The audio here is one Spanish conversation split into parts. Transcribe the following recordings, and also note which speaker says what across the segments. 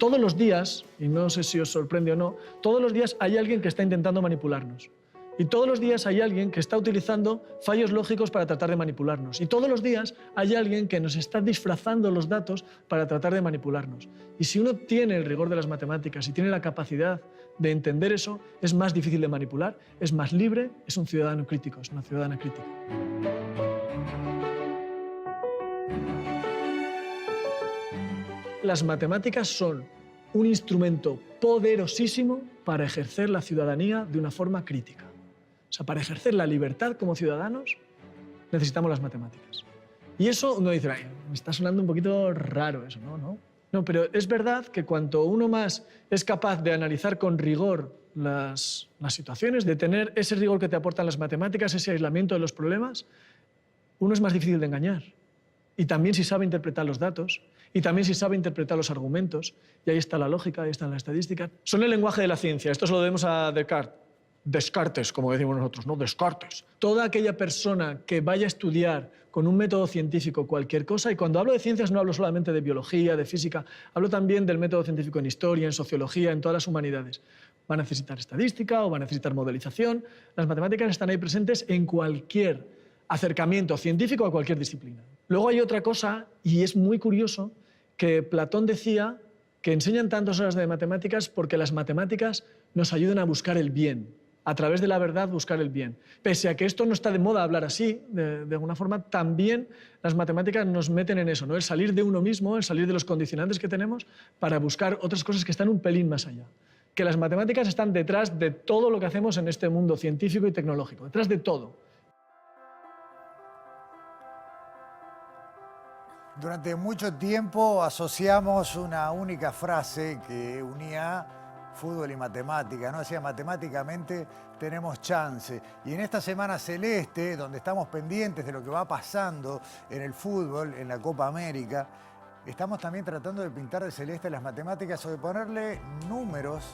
Speaker 1: todos los días, y no sé si os sorprende o no, todos los días hay alguien que está intentando manipularnos. Y todos los días hay alguien que está utilizando fallos lógicos para tratar de manipularnos. Y todos los días hay alguien que nos está disfrazando los datos para tratar de manipularnos. Y si uno tiene el rigor de las matemáticas y tiene la capacidad de entender eso, es más difícil de manipular, es más libre, es un ciudadano crítico, es una ciudadana crítica. Las matemáticas son un instrumento poderosísimo para ejercer la ciudadanía de una forma crítica. O sea, para ejercer la libertad como ciudadanos necesitamos las matemáticas. Y eso uno dice, ay, me está sonando un poquito raro eso, ¿no? No, pero es verdad que cuanto uno más es capaz de analizar con rigor las situaciones, de tener ese rigor que te aportan las matemáticas, ese aislamiento de los problemas, uno es más difícil de engañar. Y también si sabe interpretar los datos, y también si sabe interpretar los argumentos, y ahí está la lógica, ahí está la estadística. Son el lenguaje de la ciencia, esto se lo debemos a Descartes, como decimos nosotros, ¿no? Descartes. Toda aquella persona que vaya a estudiar con un método científico cualquier cosa, y cuando hablo de ciencias no hablo solamente de biología, de física, hablo también del método científico en historia, en sociología, en todas las humanidades. Va a necesitar estadística o va a necesitar modelización. Las matemáticas están ahí presentes en cualquier acercamiento científico a cualquier disciplina. Luego hay otra cosa, y es muy curioso, que Platón decía que enseñan tantas horas de matemáticas porque las matemáticas nos ayudan a buscar el bien. A través de la verdad buscar el bien. Pese a que esto no está de moda hablar así, de alguna forma, también las matemáticas nos meten en eso, ¿no? El salir de uno mismo, el salir de los condicionantes que tenemos para buscar otras cosas que están un pelín más allá. Que las matemáticas están detrás de todo lo que hacemos en este mundo científico y tecnológico, detrás de todo.
Speaker 2: Durante mucho tiempo asociamos una única frase que unía fútbol y matemática, ¿no? Decía, matemáticamente tenemos chance. Y en esta semana celeste, donde estamos pendientes de lo que va pasando en el fútbol, en la Copa América, estamos también tratando de pintar de celeste las matemáticas o de ponerle números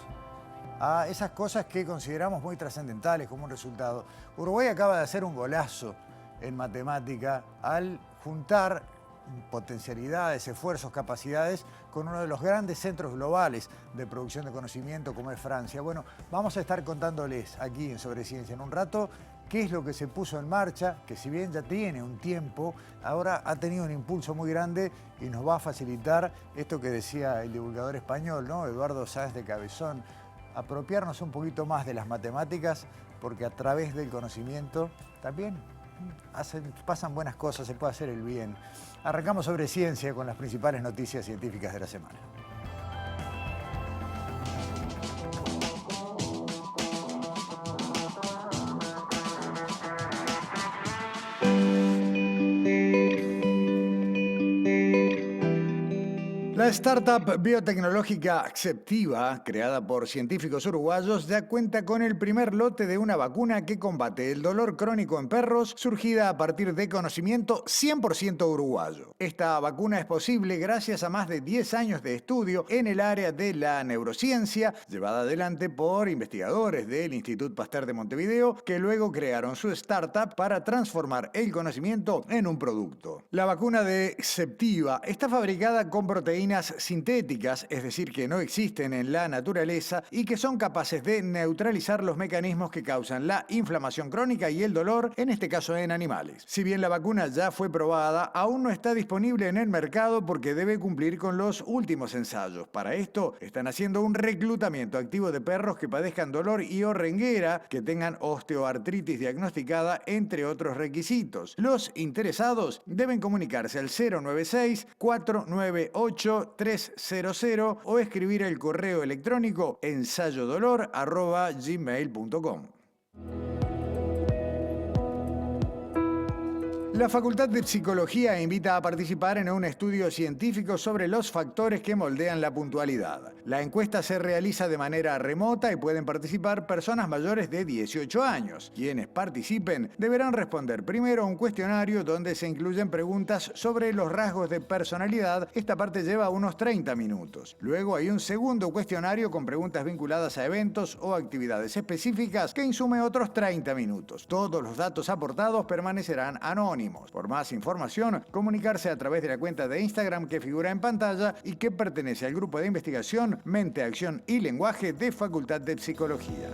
Speaker 2: a esas cosas que consideramos muy trascendentales como un resultado. Uruguay acaba de hacer un golazo en matemática al juntar potencialidades, esfuerzos, capacidades con uno de los grandes centros globales de producción de conocimiento como es Francia. Bueno, vamos a estar contándoles aquí en Sobre Ciencia en un rato qué es lo que se puso en marcha, que si bien ya tiene un tiempo, ahora ha tenido un impulso muy grande y nos va a facilitar esto que decía el divulgador español, ¿no? Eduardo Sáenz de Cabezón, apropiarnos un poquito más de las matemáticas porque a través del conocimiento también pasan buenas cosas, se puede hacer el bien. Arrancamos Sobre Ciencia con las principales noticias científicas de la semana. La startup biotecnológica Acceptiva, creada por científicos uruguayos, ya cuenta con el primer lote de una vacuna que combate el dolor crónico en perros, surgida a partir de conocimiento 100% uruguayo. Esta vacuna es posible gracias a más de 10 años de estudio en el área de la neurociencia, llevada adelante por investigadores del Instituto Pasteur de Montevideo, que luego crearon su startup para transformar el conocimiento en un producto. La vacuna de Acceptiva está fabricada con proteínas sintéticas, es decir, que no existen en la naturaleza y que son capaces de neutralizar los mecanismos que causan la inflamación crónica y el dolor, en este caso en animales. Si bien la vacuna ya fue probada, aún no está disponible en el mercado porque debe cumplir con los últimos ensayos. Para esto, están haciendo un reclutamiento activo de perros que padezcan dolor y o renguera, que tengan osteoartritis diagnosticada, entre otros requisitos. Los interesados deben comunicarse al 096-498-300 o escribir el correo electrónico ensayodolor@gmail.com. La Facultad de Psicología invita a participar en un estudio científico sobre los factores que moldean la puntualidad. La encuesta se realiza de manera remota y pueden participar personas mayores de 18 años. Quienes participen deberán responder primero a un cuestionario donde se incluyen preguntas sobre los rasgos de personalidad. Esta parte lleva unos 30 minutos. Luego hay un segundo cuestionario con preguntas vinculadas a eventos o actividades específicas que insume otros 30 minutos. Todos los datos aportados permanecerán anónimos. anónimos. Por más información, comunicarse a través de la cuenta de Instagram que figura en pantalla y que pertenece al grupo de investigación Mente, Acción y Lenguaje de Facultad de Psicología.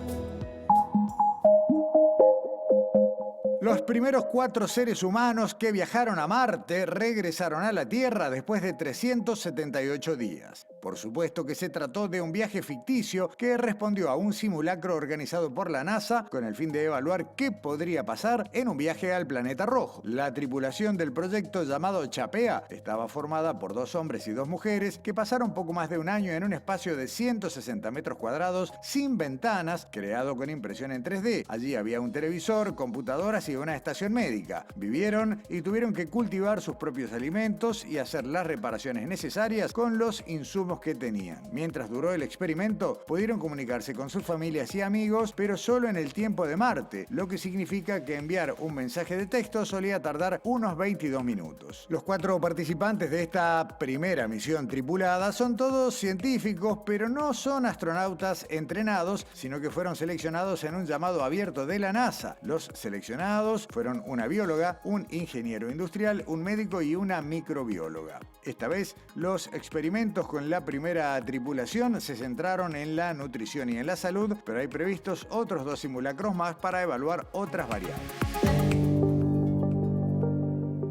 Speaker 2: Los primeros 4 seres humanos que viajaron a Marte regresaron a la Tierra después de 378 días. Por supuesto que se trató de un viaje ficticio que respondió a un simulacro organizado por la NASA con el fin de evaluar qué podría pasar en un viaje al planeta rojo. La tripulación del proyecto llamado Chapea estaba formada por 2 hombres y 2 mujeres que pasaron poco más de un año en un espacio de 160 metros cuadrados sin ventanas, creado con impresión en 3D. Allí había un televisor, computadoras y una estación médica. Vivieron y tuvieron que cultivar sus propios alimentos y hacer las reparaciones necesarias con los insumos que tenían. Mientras duró el experimento, pudieron comunicarse con sus familias y amigos, pero solo en el tiempo de Marte, lo que significa que enviar un mensaje de texto solía tardar unos 22 minutos. Los 4 participantes de esta primera misión tripulada son todos científicos, pero no son astronautas entrenados, sino que fueron seleccionados en un llamado abierto de la NASA. Los seleccionados fueron una bióloga, un ingeniero industrial, un médico y una microbióloga. Esta vez, los experimentos con la primera tripulación se centraron en la nutrición y en la salud, pero hay previstos otros 2 simulacros más para evaluar otras variables.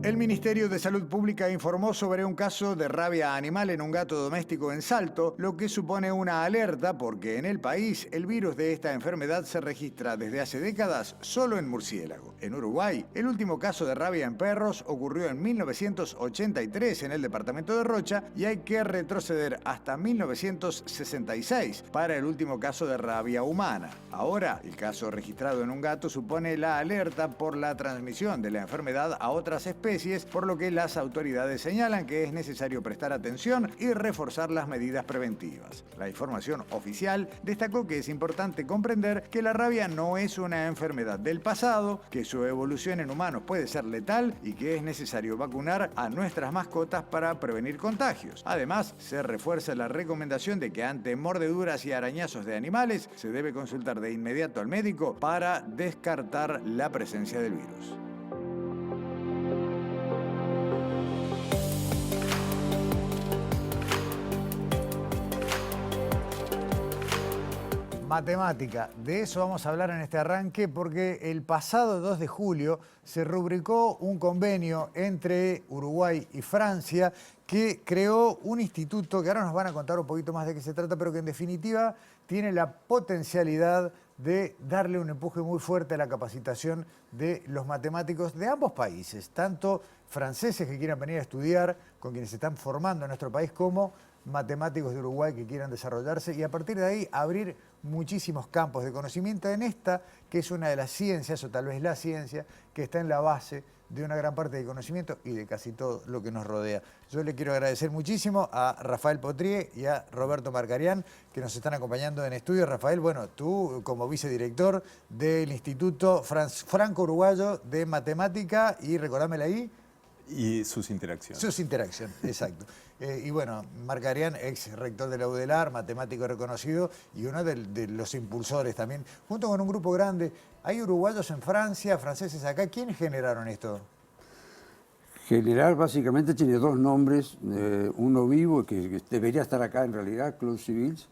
Speaker 2: El Ministerio de Salud Pública informó sobre un caso de rabia animal en un gato doméstico en Salto, lo que supone una alerta porque en el país el virus de esta enfermedad se registra desde hace décadas solo en murciélago. En Uruguay, el último caso de rabia en perros ocurrió en 1983 en el departamento de Rocha y hay que retroceder hasta 1966 para el último caso de rabia humana. Ahora, el caso registrado en un gato supone la alerta por la transmisión de la enfermedad a otras especies, por lo que las autoridades señalan que es necesario prestar atención y reforzar las medidas preventivas. La información oficial destacó que es importante comprender que la rabia no es una enfermedad del pasado, que su evolución en humanos puede ser letal y que es necesario vacunar a nuestras mascotas para prevenir contagios. Además, se refuerza la recomendación de que ante mordeduras y arañazos de animales se debe consultar de inmediato al médico para descartar la presencia del virus. Matemática, de eso vamos a hablar en este arranque porque el pasado 2 de julio se rubricó un convenio entre Uruguay y Francia que creó un instituto que ahora nos van a contar un poquito más de qué se trata, pero que en definitiva tiene la potencialidad de darle un empuje muy fuerte a la capacitación de los matemáticos de ambos países, tanto franceses que quieran venir a estudiar, con quienes se están formando en nuestro país, como matemáticos de Uruguay que quieran desarrollarse y a partir de ahí abrir muchísimos campos de conocimiento en esta, que es una de las ciencias, o tal vez la ciencia, que está en la base de una gran parte del conocimiento y de casi todo lo que nos rodea. Yo le quiero agradecer muchísimo a Rafael Potrier y a Roberto Marcarián, que nos están acompañando en estudio. Rafael, bueno, tú como vicedirector del Instituto Franco-Uruguayo de Matemática, y recordámela ahí.
Speaker 3: Y sus interacciones.
Speaker 2: Sus interacciones, exacto. Y bueno, Marcarián, ex rector de la UDELAR, matemático reconocido y uno de los impulsores también, junto con un grupo grande. Hay uruguayos en Francia, franceses acá. ¿Quiénes generaron esto?
Speaker 4: Generar básicamente tiene 2 nombres, uno vivo que debería estar acá en realidad, Claude Civils,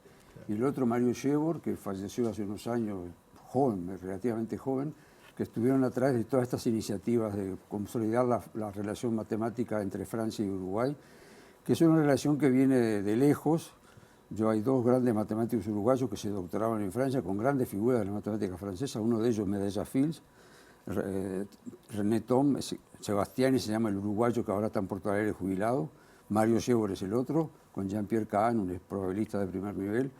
Speaker 4: y el otro Mario Shevor, que falleció hace unos años, joven, relativamente joven, que estuvieron atrás de todas estas iniciativas de consolidar la relación matemática entre Francia y Uruguay, que es una relación que viene de lejos. Hay 2 grandes matemáticos uruguayos que se doctoraron en Francia con grandes figuras de la matemática francesa, uno de ellos Medella Fils, René Thom, Sebastiani se llama el uruguayo que ahora está en Porto Alegre jubilado, Mario Shevor es el otro, con Jean-Pierre Cahn, un probabilista de primer nivel,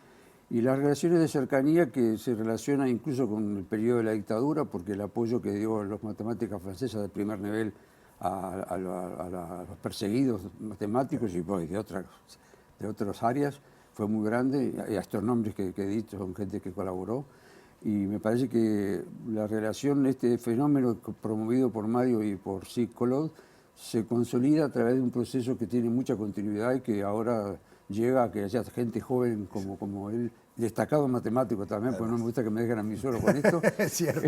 Speaker 4: y las relaciones de cercanía que se relacionan incluso con el periodo de la dictadura, porque el apoyo que dio las matemáticas francesas de primer nivel a los perseguidos matemáticos y pues, de otras áreas fue muy grande, y estos nombres que he dicho son gente que colaboró, y me parece que la relación, este fenómeno promovido por Mario y por Claude, se consolida a través de un proceso que tiene mucha continuidad y que ahora llega a que haya gente joven como él destacado matemático también, porque no me gusta que me dejen a mí solo con esto.
Speaker 2: Es cierto.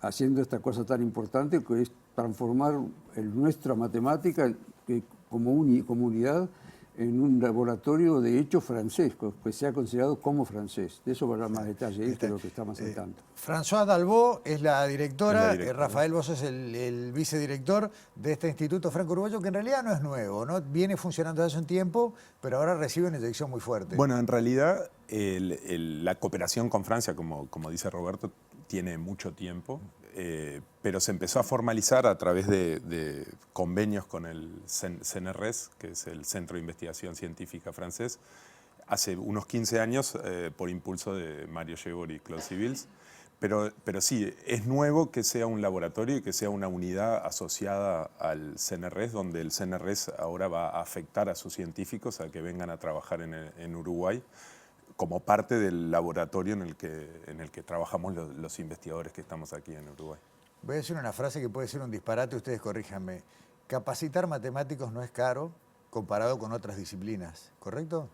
Speaker 4: Haciendo esta cosa tan importante que es transformar nuestra matemática como unidad en un laboratorio de hecho francés, que sea considerado como francés. De eso va a dar más detalle, esto es lo que estamos al tanto.
Speaker 2: Françoise Dalbó es la directora,
Speaker 3: directora.
Speaker 2: Rafael, vos sos el vicedirector de este Instituto Franco-Uruguayo, que en realidad no es nuevo, ¿no? Viene funcionando hace un tiempo, pero ahora recibe una inyección muy fuerte.
Speaker 3: Bueno, en realidad la cooperación con Francia, como dice Roberto, tiene mucho tiempo, pero se empezó a formalizar a través de convenios con el CNRS, que es el Centro de Investigación Científica francés, hace unos 15 años por impulso de Mario Yegor y Claude Civils. Pero sí, es nuevo que sea un laboratorio y que sea una unidad asociada al CNRS, donde el CNRS ahora va a afectar a sus científicos a que vengan a trabajar en Uruguay como parte del laboratorio en el que trabajamos los investigadores que estamos aquí en Uruguay.
Speaker 2: Voy a decir una frase que puede ser un disparate, ustedes corríjanme. Capacitar matemáticos no es caro comparado con otras disciplinas, ¿correcto?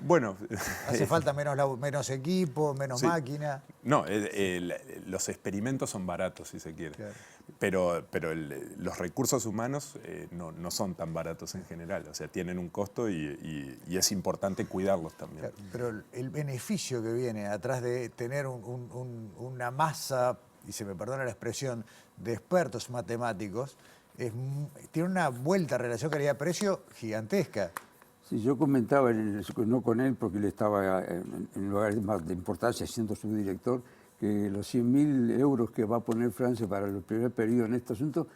Speaker 3: Bueno,
Speaker 2: Hace falta menos equipo, menos
Speaker 3: sí.
Speaker 2: máquina.
Speaker 3: No, los experimentos son baratos, si se quiere.
Speaker 2: Claro.
Speaker 3: Pero los recursos humanos no son tan baratos en general. O sea, tienen un costo y es importante cuidarlos también.
Speaker 2: Claro, pero el beneficio que viene atrás de tener una masa, y se me perdona la expresión, de expertos matemáticos, tiene una vuelta relación-calidad-precio gigantesca.
Speaker 4: Sí, yo comentaba, no con él, porque él estaba en lugares más de importancia, siendo subdirector, que los 100.000 euros que va a poner Francia para el primer periodo en este asunto,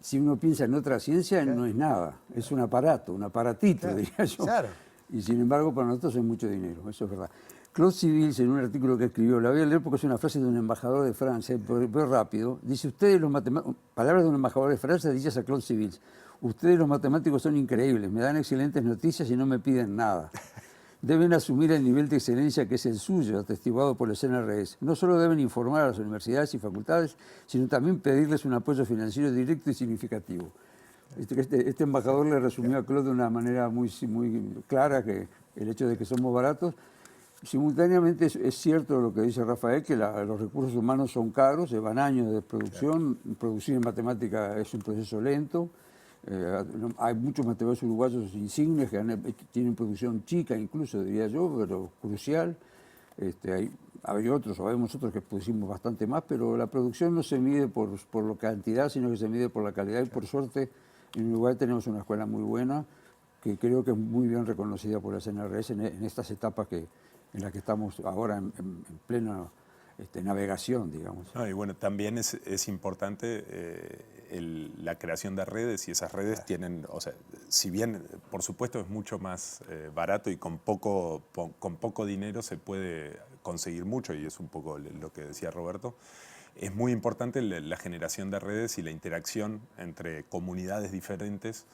Speaker 4: si uno piensa en otra ciencia, no es nada. Es un aparato, un aparatito, diría yo.
Speaker 2: Claro.
Speaker 4: Y sin embargo, para nosotros es mucho dinero, eso es verdad. Claude Civils, en un artículo que escribió, la voy a leer porque es una frase de un embajador de Francia, pero rápido, dice, ustedes los matemáticos, palabras de un embajador de Francia, dichas a Claude Civils, ustedes los matemáticos son increíbles, me dan excelentes noticias y no me piden nada. Deben asumir el nivel de excelencia que es el suyo, atestiguado por el CNRS. No solo deben informar a las universidades y facultades, sino también pedirles un apoyo financiero directo y significativo. Este embajador le resumió a Claude de una manera muy clara que el hecho de que somos baratos. Simultáneamente es cierto lo que dice Rafael, que los recursos humanos son caros, llevan años de producción. Producir en matemática es un proceso lento. Hay muchos matemáticos uruguayos insignes que tienen producción chica, incluso diría yo, pero crucial. Hay otros, sabemos otros que producimos bastante más, pero la producción no se mide por la cantidad, sino que se mide por la calidad. Y por suerte, en Uruguay tenemos una escuela muy buena, que creo que es muy bien reconocida por la CNRS en estas etapas en las que estamos ahora en plena navegación, digamos.
Speaker 3: Y bueno, también es importante la creación de redes, y esas redes tienen, o sea, si bien por supuesto es mucho más barato y con poco dinero se puede conseguir mucho, y es un poco lo que decía Roberto, es muy importante la generación de redes y la interacción entre comunidades diferentes,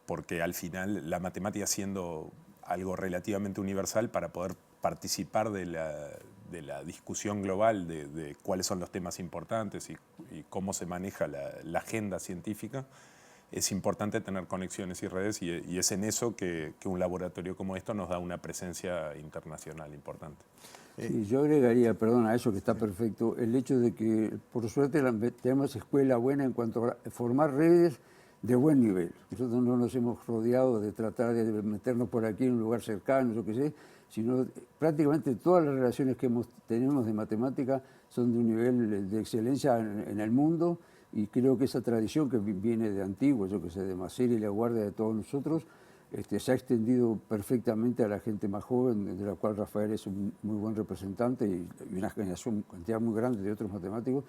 Speaker 3: porque al final la matemática, siendo algo relativamente universal, para poder participar de la discusión global de cuáles son los temas importantes y cómo se maneja la agenda científica, es importante tener conexiones y redes, y es en eso que un laboratorio como esto nos da una presencia internacional importante.
Speaker 4: Sí, yo agregaría, perdón, a eso que está perfecto, el hecho de que por suerte tenemos escuela buena en cuanto a formar redes de buen nivel. Nosotros no nos hemos rodeado de tratar de meternos por aquí en un lugar cercano, yo qué sé, sino prácticamente todas las relaciones que tenemos de matemática son de un nivel de excelencia en el mundo, y creo que esa tradición que viene de antiguo, yo que sé, de Massera y la guardia de todos nosotros, se ha extendido perfectamente a la gente más joven, de la cual Rafael es un muy buen representante, y una cantidad muy grande de otros matemáticos,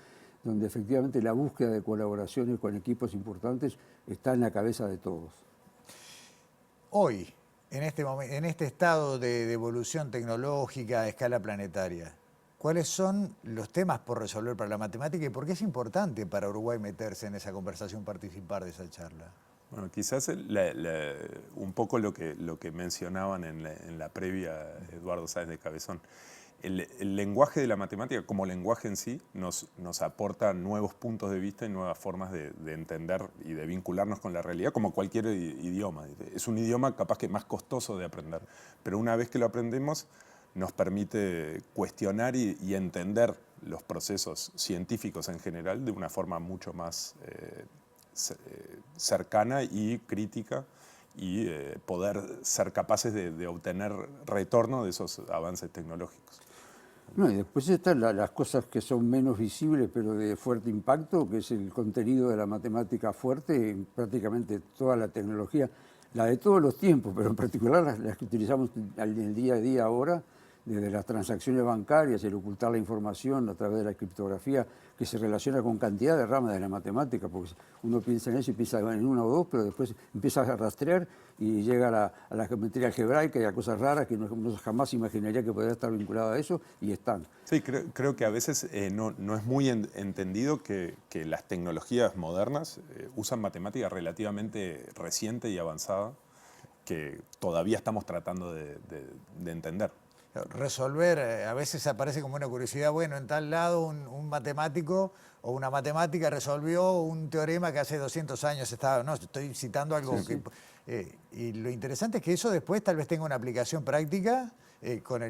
Speaker 4: donde efectivamente la búsqueda de colaboraciones con equipos importantes está en la cabeza de todos.
Speaker 2: Hoy, en este estado de evolución tecnológica a escala planetaria, ¿cuáles son los temas por resolver para la matemática y por qué es importante para Uruguay meterse en esa conversación, participar de esa charla?
Speaker 3: Bueno, quizás un poco lo que mencionaban en la previa Eduardo Sáenz de Cabezón. el lenguaje de la matemática como lenguaje en sí nos aporta nuevos puntos de vista y nuevas formas de entender y de vincularnos con la realidad, como cualquier idioma. Es un idioma capaz que más costoso de aprender, pero una vez que lo aprendemos nos permite cuestionar y entender los procesos científicos en general de una forma mucho más cercana y crítica, y poder ser capaces de obtener retorno de esos avances tecnológicos.
Speaker 4: No, y después están las cosas que son menos visibles pero de fuerte impacto, que es el contenido de la matemática fuerte en prácticamente toda la tecnología, la de todos los tiempos, pero en particular las que utilizamos en el día a día ahora, desde las transacciones bancarias, el ocultar la información a través de la criptografía, que se relaciona con cantidad de ramas de la matemática, porque uno piensa en eso y piensa en una o dos, pero después empieza a rastrear y llega a la geometría algebraica y a cosas raras que uno jamás imaginaría que podría estar vinculada a eso, y están.
Speaker 3: Sí, creo que a veces no es muy entendido que las tecnologías modernas usan matemática relativamente reciente y avanzada, que todavía estamos tratando de entender.
Speaker 2: Resolver, a veces aparece como una curiosidad, bueno, en tal lado un matemático o una matemática resolvió un teorema que hace 200 años estaba, no, estoy citando algo
Speaker 4: Sí,
Speaker 2: que... y lo interesante es que eso después tal vez tenga una aplicación práctica con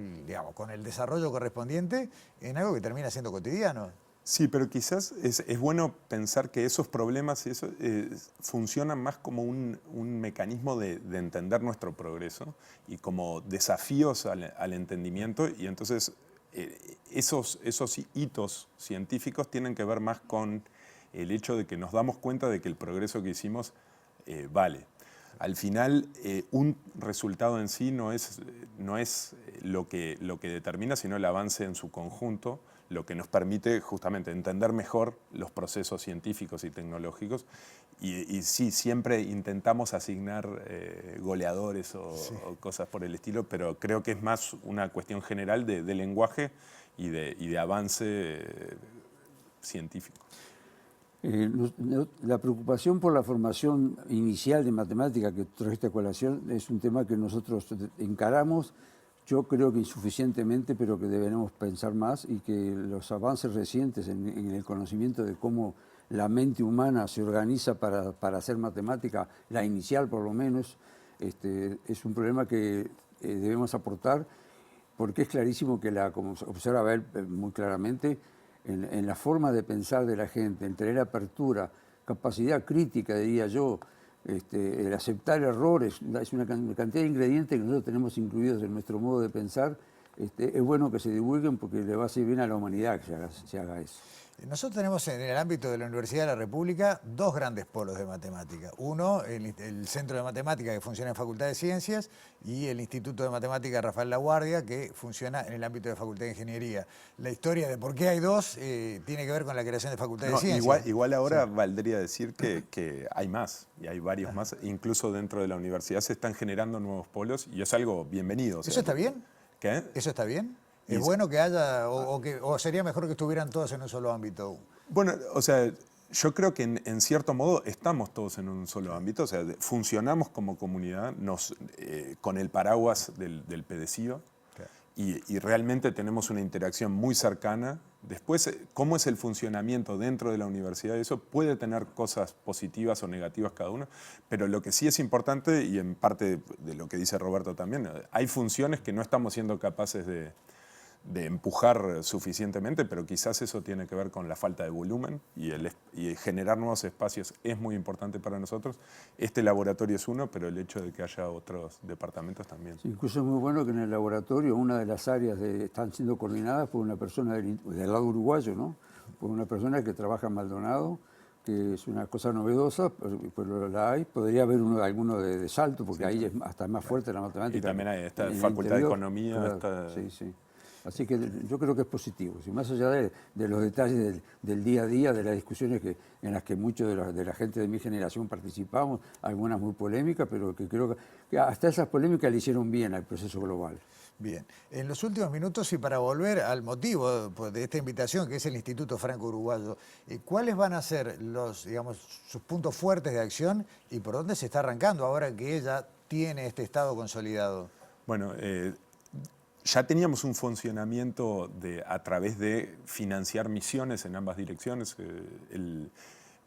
Speaker 2: el desarrollo correspondiente en algo que termina siendo cotidiano.
Speaker 3: Sí, pero quizás es bueno pensar que esos problemas y eso, funcionan más como un mecanismo de entender nuestro progreso y como desafíos al entendimiento, y entonces esos hitos científicos tienen que ver más con el hecho de que nos damos cuenta de que el progreso que hicimos vale. Al final, un resultado en sí no es lo que determina, sino el avance en su conjunto, lo que nos permite justamente entender mejor los procesos científicos y tecnológicos. Y sí, siempre intentamos asignar goleadores o cosas por el estilo, pero creo que es más una cuestión general de lenguaje y de avance científico.
Speaker 4: La preocupación por la formación inicial de matemática que trajiste a colación es un tema que nosotros encaramos, yo creo que insuficientemente, pero que deberemos pensar más, y que los avances recientes en el conocimiento de cómo la mente humana se organiza para hacer matemática, la inicial por lo menos, es un problema que debemos aportar, porque es clarísimo que, como se observa ver muy claramente, en la forma de pensar de la gente, en tener apertura, capacidad crítica, diría yo, el aceptar errores, es una cantidad de ingredientes que nosotros tenemos incluidos en nuestro modo de pensar. Es bueno que se divulguen porque le va a hacer bien a la humanidad que se haga eso.
Speaker 2: Nosotros tenemos en el ámbito de la Universidad de la República dos grandes polos de matemática. Uno, el Centro de Matemática, que funciona en Facultad de Ciencias, y el Instituto de Matemática Rafael Laguardia, que funciona en el ámbito de Facultad de Ingeniería. La historia de por qué hay dos tiene que ver con la creación de Facultad de Ciencias.
Speaker 3: Igual ahora valdría decir que hay más, y hay varios más. Incluso dentro de la universidad se están generando nuevos polos, y es algo bienvenido. O sea,
Speaker 2: ¿eso está bien?
Speaker 3: ¿Qué?
Speaker 2: ¿Eso está bien? ¿Es bueno que haya, o sería mejor que estuvieran todos en un solo ámbito?
Speaker 3: Bueno, o sea, yo creo que en cierto modo estamos todos en un solo ámbito, o sea, funcionamos como comunidad con el paraguas del PDCIO, claro, y realmente tenemos una interacción muy cercana. Después, cómo es el funcionamiento dentro de la universidad, eso puede tener cosas positivas o negativas cada uno, pero lo que sí es importante, y en parte de lo que dice Roberto también, hay funciones que no estamos siendo capaces de empujar suficientemente, pero quizás eso tiene que ver con la falta de volumen, y generar nuevos espacios es muy importante para nosotros. Este laboratorio es uno, pero el hecho de que haya otros departamentos también.
Speaker 4: Sí, incluso es muy bueno que en el laboratorio una de las áreas están siendo coordinadas por una persona del lado uruguayo, ¿no? Por una persona que trabaja en Maldonado, que es una cosa novedosa, pero la hay. Podría haber alguno de Salto, porque ahí es hasta más fuerte la matemática.
Speaker 3: Y también hay esta Facultad de Economía.
Speaker 4: Claro, sí. Así que yo creo que es positivo. Si más allá de los detalles del día a día, de las discusiones en las que muchos de la gente de mi generación participamos, algunas muy polémicas, pero que creo que hasta esas polémicas le hicieron bien al proceso global.
Speaker 2: Bien, en los últimos minutos, y para volver al motivo de esta invitación, que es el Instituto Franco-Uruguayo, ¿cuáles van a ser sus puntos fuertes de acción y por dónde se está arrancando ahora que ella tiene este estado consolidado?
Speaker 3: Bueno, Ya teníamos un funcionamiento a través de financiar misiones en ambas direcciones.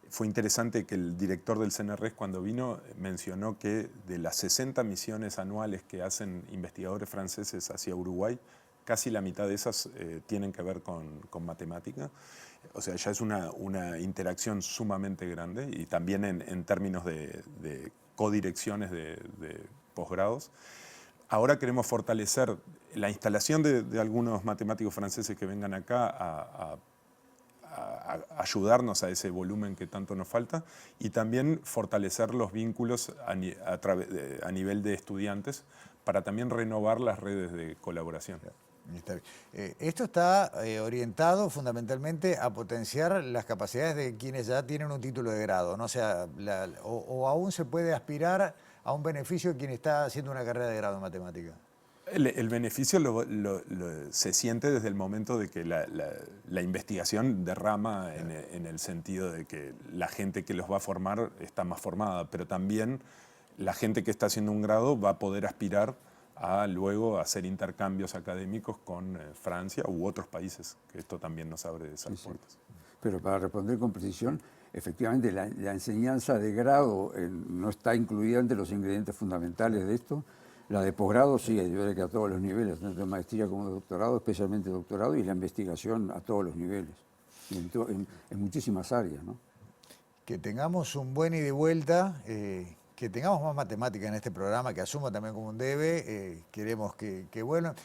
Speaker 3: Fue interesante que el director del CNRS, cuando vino, mencionó que de las 60 misiones anuales que hacen investigadores franceses hacia Uruguay, casi la mitad de esas tienen que ver con matemática. O sea, ya es una interacción sumamente grande, y también en términos de codirecciones de posgrados. Ahora queremos fortalecer la instalación de algunos matemáticos franceses que vengan acá a ayudarnos a ese volumen que tanto nos falta, y también fortalecer los vínculos a nivel de estudiantes para también renovar las redes de colaboración.
Speaker 2: Está bien. Esto está orientado fundamentalmente a potenciar las capacidades de quienes ya tienen un título de grado, ¿no? O sea, o aún se puede aspirar a un beneficio de quien está haciendo una carrera de grado en matemática.
Speaker 3: El beneficio se siente desde el momento de que la investigación derrama en el sentido de que la gente que los va a formar está más formada, pero también la gente que está haciendo un grado va a poder aspirar a luego hacer intercambios académicos con Francia u otros países, que esto también nos abre esas puertas.
Speaker 4: Pero para responder con precisión, efectivamente la enseñanza de grado no está incluida entre los ingredientes fundamentales de esto. La de posgrado sí, yo creo que a todos los niveles, tanto de maestría como de doctorado, especialmente doctorado, y la investigación a todos los niveles, y en muchísimas áreas, ¿no?
Speaker 2: Que tengamos un buen ida y vuelta, que tengamos más matemática en este programa, que asumo también como un debe. Queremos que vuelvan.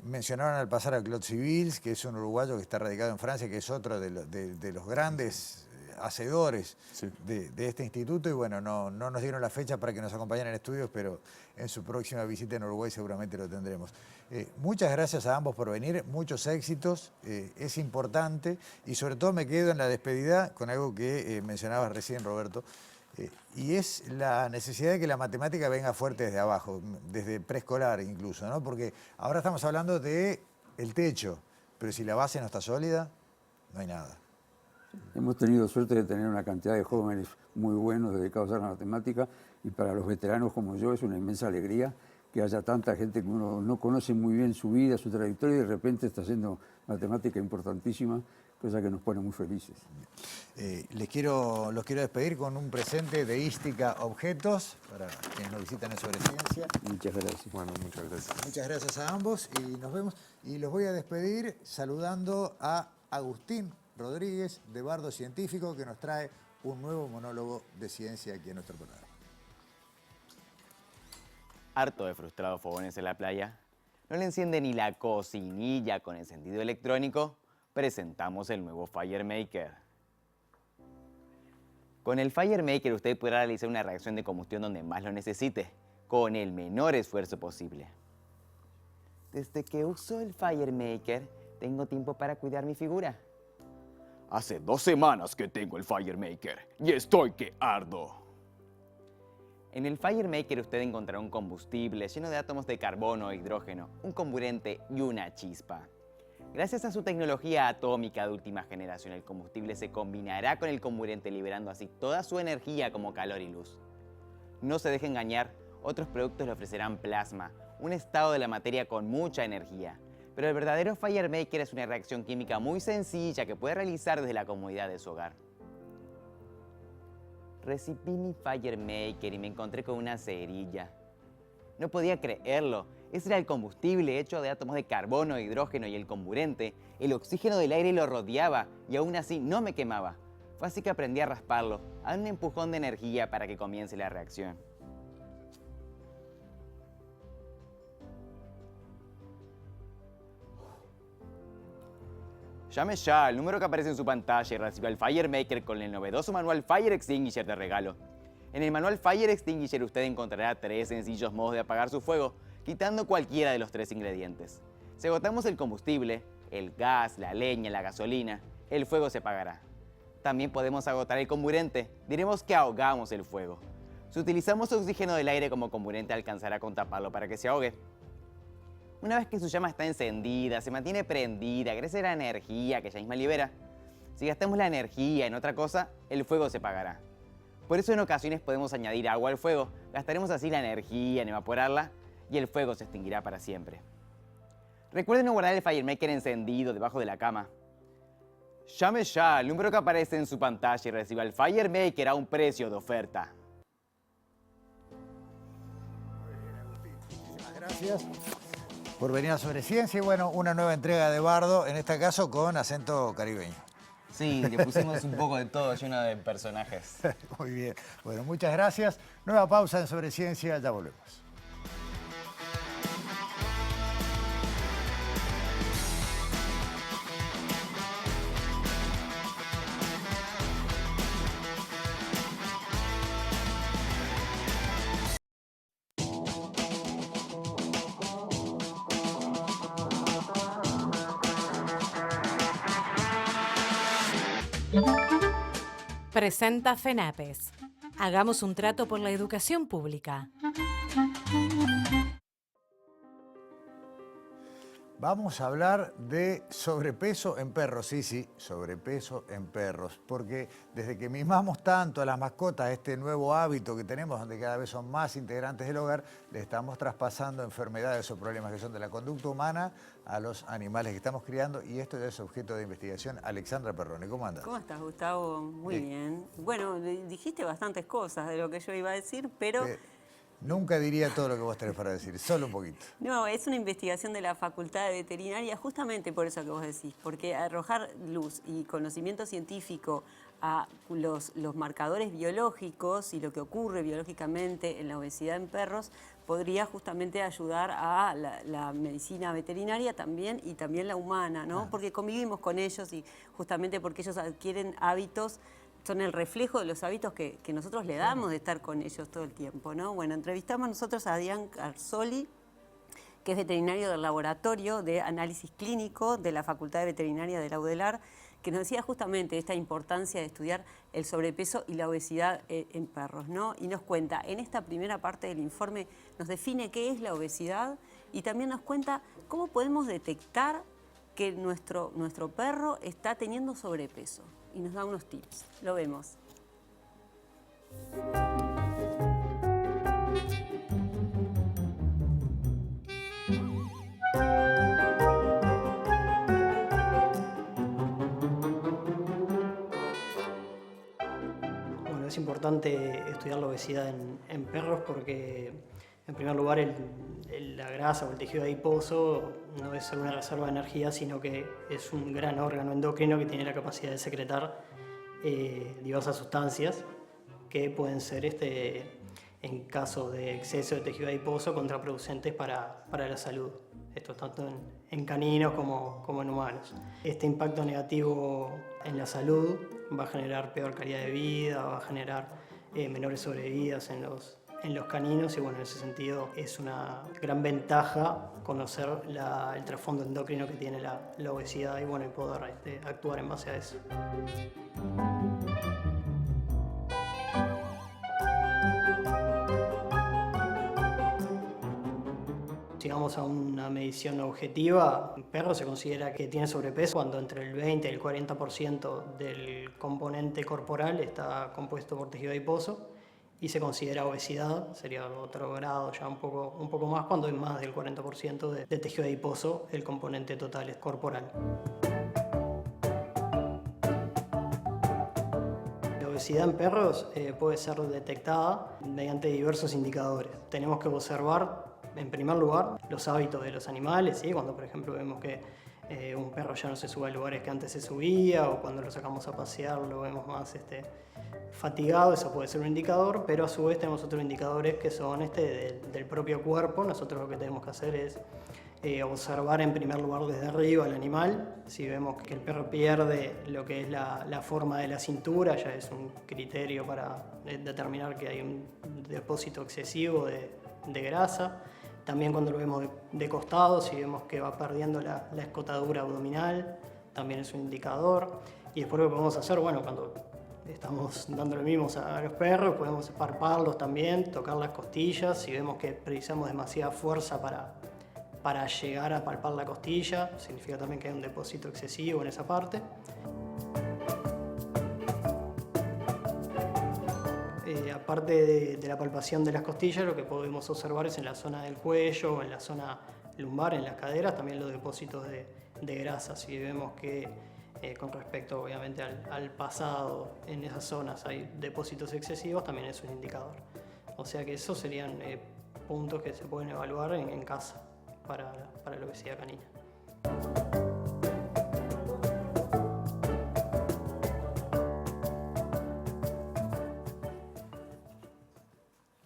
Speaker 2: Mencionaron al pasar a Claude Civils, que es un uruguayo que está radicado en Francia, que es otro de los grandes hacedores de este instituto, y bueno, no nos dieron la fecha para que nos acompañen en estudios, pero en su próxima visita en Uruguay seguramente lo tendremos. Muchas gracias a ambos por venir, muchos éxitos, es importante, y sobre todo me quedo en la despedida con algo que mencionabas recién, Roberto, y es la necesidad de que la matemática venga fuerte desde abajo, desde preescolar incluso, ¿no? Porque ahora estamos hablando del techo, pero si la base no está sólida, no hay nada.
Speaker 4: Hemos tenido suerte de tener una cantidad de jóvenes muy buenos dedicados a la matemática, y para los veteranos como yo es una inmensa alegría que haya tanta gente que uno no conoce muy bien su vida, su trayectoria, y de repente está haciendo matemática importantísima, cosa que nos pone muy felices.
Speaker 2: Los quiero despedir con un presente de Ística Objetos para quienes nos visitan en Sobre Ciencia.
Speaker 4: Muchas gracias.
Speaker 3: Bueno, muchas gracias.
Speaker 2: Muchas gracias a ambos y nos vemos. Y los voy a despedir saludando a Agustín Rodríguez, de Bardo Científico, que nos trae un nuevo monólogo de ciencia aquí en nuestro programa.
Speaker 5: Harto de frustrados fogones en la playa, no le enciende ni la cocinilla con encendido electrónico, presentamos el nuevo FireMaker. Con el FireMaker usted podrá realizar una reacción de combustión donde más lo necesite, con el menor esfuerzo posible. Desde que uso el FireMaker, tengo tiempo para cuidar mi figura. Hace 2 semanas que tengo el FireMaker y estoy que ardo. En el FireMaker usted encontrará un combustible lleno de átomos de carbono e hidrógeno, un comburente y una chispa. Gracias a su tecnología atómica de última generación, el combustible se combinará con el comburente, liberando así toda su energía como calor y luz. No se deje engañar, otros productos le ofrecerán plasma, un estado de la materia con mucha energía. Pero el verdadero FireMaker es una reacción química muy sencilla que puede realizar desde la comodidad de su hogar. Recibí mi FireMaker y me encontré con una cerilla. No podía creerlo. Ese era el combustible hecho de átomos de carbono, hidrógeno y el comburente. El oxígeno del aire lo rodeaba y aún así no me quemaba. Fue así que aprendí a rasparlo, a dar un empujón de energía para que comience la reacción. Llame ya al número que aparece en su pantalla y reciba el FireMaker con el novedoso manual Fire Extinguisher de regalo. En el manual Fire Extinguisher usted encontrará 3 sencillos modos de apagar su fuego, quitando cualquiera de los 3 ingredientes. Si agotamos el combustible, el gas, la leña, la gasolina, el fuego se apagará. También podemos agotar el comburente, diremos que ahogamos el fuego. Si utilizamos oxígeno del aire como comburente, alcanzará con taparlo para que se ahogue. Una vez que su llama está encendida, se mantiene prendida gracias a la energía que ella misma libera. Si gastamos la energía en otra cosa, el fuego se apagará. Por eso en ocasiones podemos añadir agua al fuego, gastaremos así la energía en evaporarla y el fuego se extinguirá para siempre. Recuerden no guardar el FireMaker encendido debajo de la cama. Llame ya al número que aparece en su pantalla y reciba el FireMaker a un precio de oferta.
Speaker 2: Muchísimas gracias por venir a Sobre Ciencia y bueno, una nueva entrega de Bardo, en este caso con acento caribeño.
Speaker 5: Sí, le pusimos un poco de todo, lleno de personajes.
Speaker 2: Muy bien. Bueno, muchas gracias. Nueva pausa en Sobre Ciencia, ya volvemos.
Speaker 6: Presenta FENAPES. Hagamos un trato por la educación pública.
Speaker 2: Vamos a hablar de sobrepeso en perros, sí, sobrepeso en perros, porque desde que mimamos tanto a las mascotas, este nuevo hábito que tenemos, donde cada vez son más integrantes del hogar, le estamos traspasando enfermedades o problemas que son de la conducta humana a los animales que estamos criando, y esto ya es objeto de investigación. Alexandra Perrone, ¿cómo andas?
Speaker 7: ¿Cómo estás, Gustavo? Muy bien. Bueno, dijiste bastantes cosas de lo que yo iba a decir, pero...
Speaker 2: Nunca diría todo lo que vos tenés para decir, solo un poquito.
Speaker 7: No, es una investigación de la Facultad de Veterinaria, justamente por eso que vos decís, porque arrojar luz y conocimiento científico a los marcadores biológicos y lo que ocurre biológicamente en la obesidad en perros podría justamente ayudar a la medicina veterinaria también y también la humana, ¿no? Porque convivimos con ellos y justamente porque ellos adquieren hábitos, son el reflejo de los hábitos que nosotros le damos de estar con ellos todo el tiempo, ¿no? Bueno, entrevistamos nosotros a Adrián Carzoli, que es veterinario del Laboratorio de Análisis Clínico de la Facultad de Veterinaria de la UDELAR, que nos decía justamente esta importancia de estudiar el sobrepeso y la obesidad en perros, ¿no? Y nos cuenta, en esta primera parte del informe, nos define qué es la obesidad y también nos cuenta cómo podemos detectar que nuestro perro está teniendo sobrepeso. Y nos da unos tips. Lo vemos.
Speaker 8: Bueno, es importante estudiar la obesidad en perros porque, en primer lugar, la grasa o el tejido adiposo no es solo una reserva de energía, sino que es un gran órgano endocrino que tiene la capacidad de secretar diversas sustancias que pueden ser, en caso de exceso de tejido adiposo, contraproducentes para la salud. Esto tanto en caninos como en humanos. Este impacto negativo en la salud va a generar peor calidad de vida, va a generar menores sobrevividas en los caninos y bueno, en ese sentido es una gran ventaja conocer el trasfondo endocrino que tiene la obesidad y bueno, y poder actuar en base a eso. Si vamos a una medición objetiva, un perro se considera que tiene sobrepeso cuando entre el 20 y el 40% del componente corporal está compuesto por tejido adiposo y se considera obesidad, sería otro grado ya un poco más, cuando hay más del 40% de tejido adiposo, el componente total es corporal. La obesidad en perros puede ser detectada mediante diversos indicadores. Tenemos que observar, en primer lugar, los hábitos de los animales, ¿sí? Cuando por ejemplo vemos que un perro ya no se sube a lugares que antes se subía o cuando lo sacamos a pasear lo vemos más fatigado, eso puede ser un indicador, pero a su vez tenemos otros indicadores que son del propio cuerpo. Nosotros lo que tenemos que hacer es observar en primer lugar desde arriba al animal. Si vemos que el perro pierde lo que es la forma de la cintura, ya es un criterio para determinar que hay un depósito excesivo de grasa. También cuando lo vemos de costado, si vemos que va perdiendo la escotadura abdominal, también es un indicador. Y después lo que podemos hacer, bueno, cuando estamos dándole mimos a los perros, podemos palparlos también, tocar las costillas. Si vemos que precisamos demasiada fuerza para llegar a palpar la costilla, significa también que hay un depósito excesivo en esa parte. Aparte de la palpación de las costillas, lo que podemos observar es en la zona del cuello o en la zona lumbar, en las caderas, también los depósitos de grasa. Si vemos que con respecto obviamente al pasado en esas zonas hay depósitos excesivos, también es un indicador. O sea que esos serían puntos que se pueden evaluar en casa para la obesidad canina.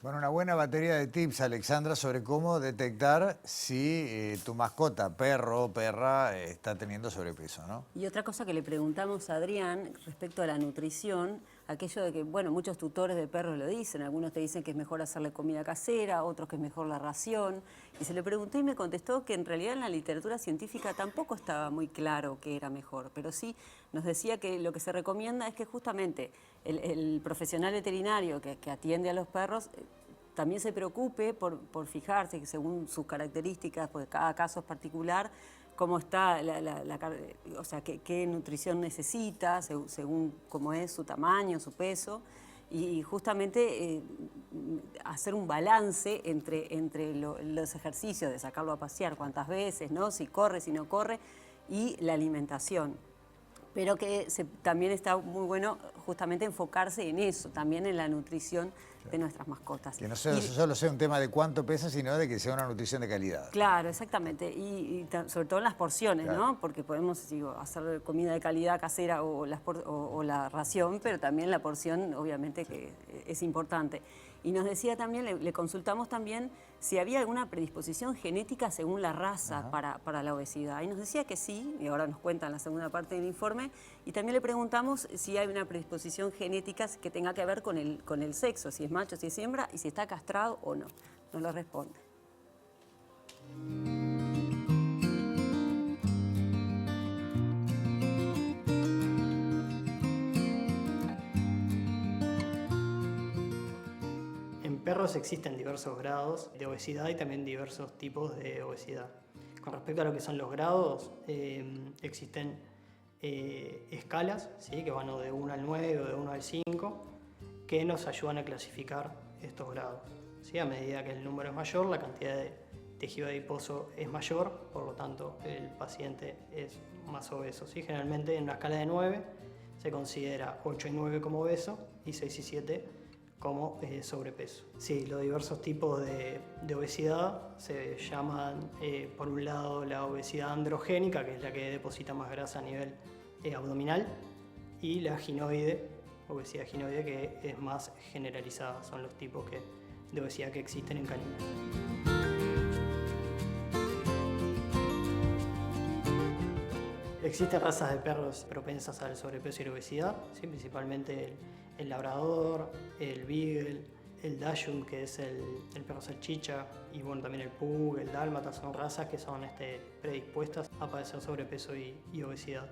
Speaker 2: Bueno, una buena batería de tips, Alexandra, sobre cómo detectar si tu mascota, perro o perra, está teniendo sobrepeso, ¿no?
Speaker 7: Y otra cosa que le preguntamos a Adrián respecto a la nutrición, aquello de que, bueno, muchos tutores de perros lo dicen, algunos te dicen que es mejor hacerle comida casera, otros que es mejor la ración, y se le preguntó y me contestó que en realidad en la literatura científica tampoco estaba muy claro qué era mejor, pero sí nos decía que lo que se recomienda es que justamente el profesional veterinario que atiende a los perros también se preocupe por fijarse que según sus características, porque cada caso es particular, cómo está, o sea, qué nutrición necesita, según cómo es su tamaño, su peso, y justamente hacer un balance entre los ejercicios de sacarlo a pasear cuántas veces, ¿no? Si corre, si no corre, y la alimentación. Pero que también está muy bueno justamente enfocarse en eso, también en la nutrición de nuestras mascotas.
Speaker 2: Que no solo sea un tema de cuánto pesa, sino de que sea una nutrición de calidad.
Speaker 7: Claro, exactamente. Y sobre todo en las porciones, claro, ¿no? Porque podemos hacer comida de calidad casera o la ración, pero también la porción obviamente que es importante. Y nos decía también, le consultamos también si había alguna predisposición genética según la raza para la obesidad. Y nos decía que sí, y ahora nos cuenta en la segunda parte del informe. Y también le preguntamos si hay una predisposición genética que tenga que ver con el sexo, si es macho, si es hembra, y si está castrado o no. Nos lo responde.
Speaker 8: En perros existen diversos grados de obesidad y también diversos tipos de obesidad. Con respecto a lo que son los grados, existen escalas, ¿sí? Que van de 1 al 9 o de 1 al 5, que nos ayudan a clasificar estos grados, ¿sí? A medida que el número es mayor, la cantidad de tejido adiposo es mayor, por lo tanto el paciente es más obeso, ¿sí? Generalmente en una escala de 9 se considera 8 y 9 como obeso y 6 y 7 como sobrepeso. Sí, los diversos tipos de obesidad se llaman, por un lado, la obesidad androgénica, que es la que deposita más grasa a nivel abdominal, y la ginoide, obesidad ginoide, que es más generalizada. Son los tipos de obesidad que existen en caninos. Existen razas de perros propensas al sobrepeso y la obesidad, ¿sí? Principalmente el labrador, el beagle, el dachshund, que es el perro salchicha, y bueno, también el pug, el dálmata, son razas que son predispuestas a padecer sobrepeso y obesidad.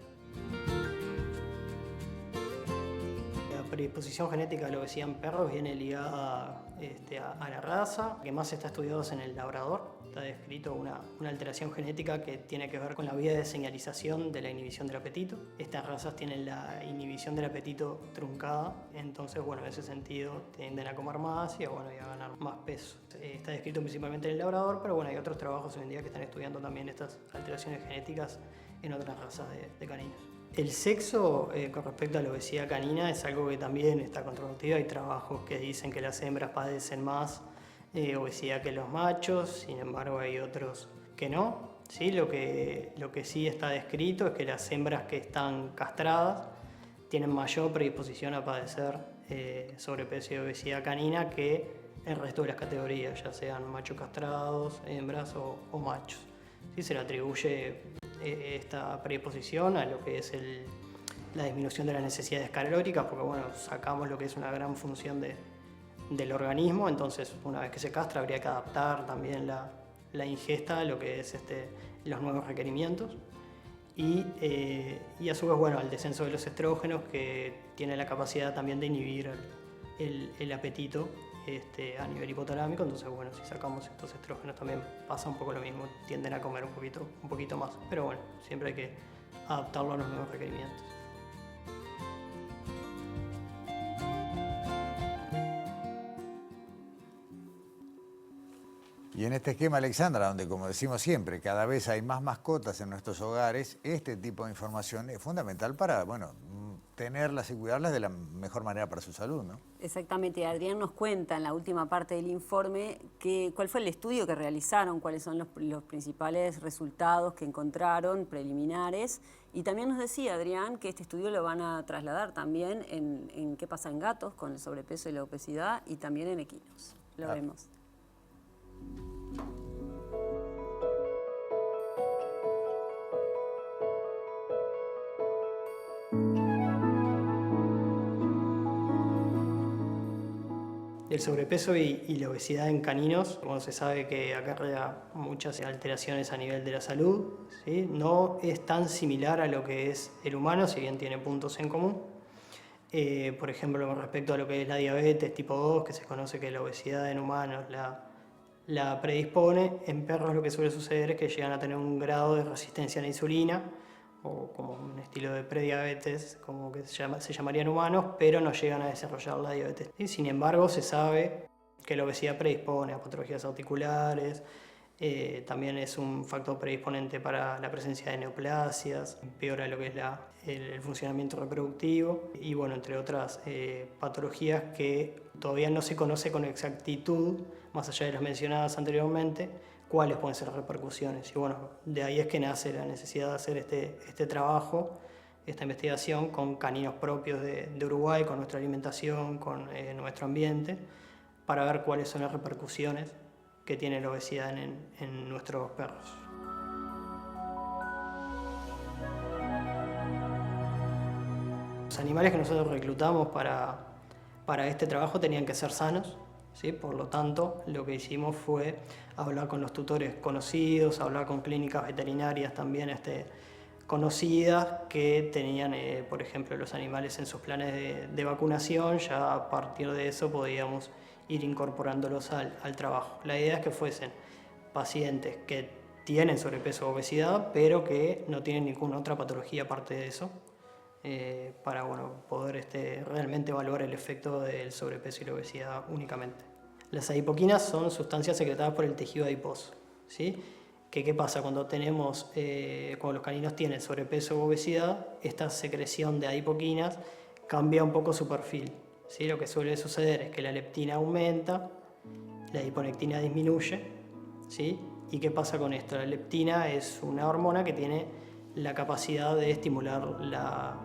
Speaker 8: La predisposición genética de la obesidad en perros viene ligada a la raza. Lo que más está estudiado es en el labrador. Está descrito una alteración genética que tiene que ver con la vía de señalización de la inhibición del apetito. Estas razas tienen la inhibición del apetito truncada, entonces, bueno, en ese sentido tienden a comer más y a ganar más peso. Está descrito principalmente en el labrador, pero bueno, hay otros trabajos hoy en día que están estudiando también estas alteraciones genéticas en otras razas de caninos. El sexo con respecto a la obesidad canina es algo que también está controvertido. Hay trabajos que dicen que las hembras padecen más obesidad que los machos, sin embargo hay otros que no. ¿Sí? Lo que sí está descrito es que las hembras que están castradas tienen mayor predisposición a padecer sobrepeso y obesidad canina que el resto de las categorías, ya sean machos castrados, hembras o machos. ¿Sí? Se le atribuye esta predisposición a lo que es la disminución de las necesidades calóricas, porque bueno, sacamos lo que es una gran función del organismo, entonces una vez que se castra habría que adaptar también la ingesta a lo que es los nuevos requerimientos y a su vez, bueno, al descenso de los estrógenos, que tiene la capacidad también de inhibir el apetito a nivel hipotalámico. Entonces, bueno, si sacamos estos estrógenos también pasa un poco lo mismo, tienden a comer un poquito más, pero bueno, siempre hay que adaptarlo a los nuevos requerimientos.
Speaker 2: Y en este esquema, Alexandra, donde, como decimos siempre, cada vez hay más mascotas en nuestros hogares, este tipo de información es fundamental para, bueno, tenerlas y cuidarlas de la mejor manera para su salud, ¿no?
Speaker 7: Exactamente. Adrián nos cuenta en la última parte del informe cuál fue el estudio que realizaron, cuáles son los principales resultados que encontraron, preliminares. Y también nos decía, Adrián, que este estudio lo van a trasladar también en qué pasa en gatos con el sobrepeso y la obesidad y también en equinos. Lo vemos.
Speaker 8: El sobrepeso y la obesidad en caninos, como se sabe que acarrea muchas alteraciones a nivel de la salud, ¿sí? No es tan similar a lo que es el humano, si bien tiene puntos en común. Por ejemplo, con respecto a lo que es la diabetes tipo 2, que se conoce que la obesidad en humanos la predispone, en perros lo que suele suceder es que llegan a tener un grado de resistencia a la insulina, o como un estilo de prediabetes, como que se llamaría en humanos, pero no llegan a desarrollar la diabetes. Y sin embargo, se sabe que la obesidad predispone a patologías articulares, también es un factor predisponente para la presencia de neoplasias, empeora lo que es el funcionamiento reproductivo y, bueno, entre otras patologías que todavía no se conoce con exactitud, más allá de las mencionadas anteriormente, cuáles pueden ser las repercusiones. Y bueno, de ahí es que nace la necesidad de hacer este trabajo, esta investigación con caninos propios de Uruguay, con nuestra alimentación, con nuestro ambiente, para ver cuáles son las repercusiones que tiene la obesidad en nuestros perros. Los animales que nosotros reclutamos para este trabajo tenían que ser sanos, ¿sí? Por lo tanto, lo que hicimos fue hablar con los tutores conocidos, hablar con clínicas veterinarias también conocidas que tenían, por ejemplo, los animales en sus planes de vacunación. Ya a partir de eso podíamos ir incorporándolos al trabajo. La idea es que fuesen pacientes que tienen sobrepeso o obesidad, pero que no tienen ninguna otra patología aparte de eso, para poder realmente evaluar el efecto del sobrepeso y la obesidad únicamente. Las adipoquinas son sustancias secretadas por el tejido adiposo, ¿sí? ¿Qué pasa? Cuando los caninos tienen sobrepeso o obesidad, esta secreción de adipoquinas cambia un poco su perfil, ¿sí? Lo que suele suceder es que la leptina aumenta, la adiponectina disminuye, ¿sí? ¿Y qué pasa con esto? La leptina es una hormona que tiene la capacidad de estimular la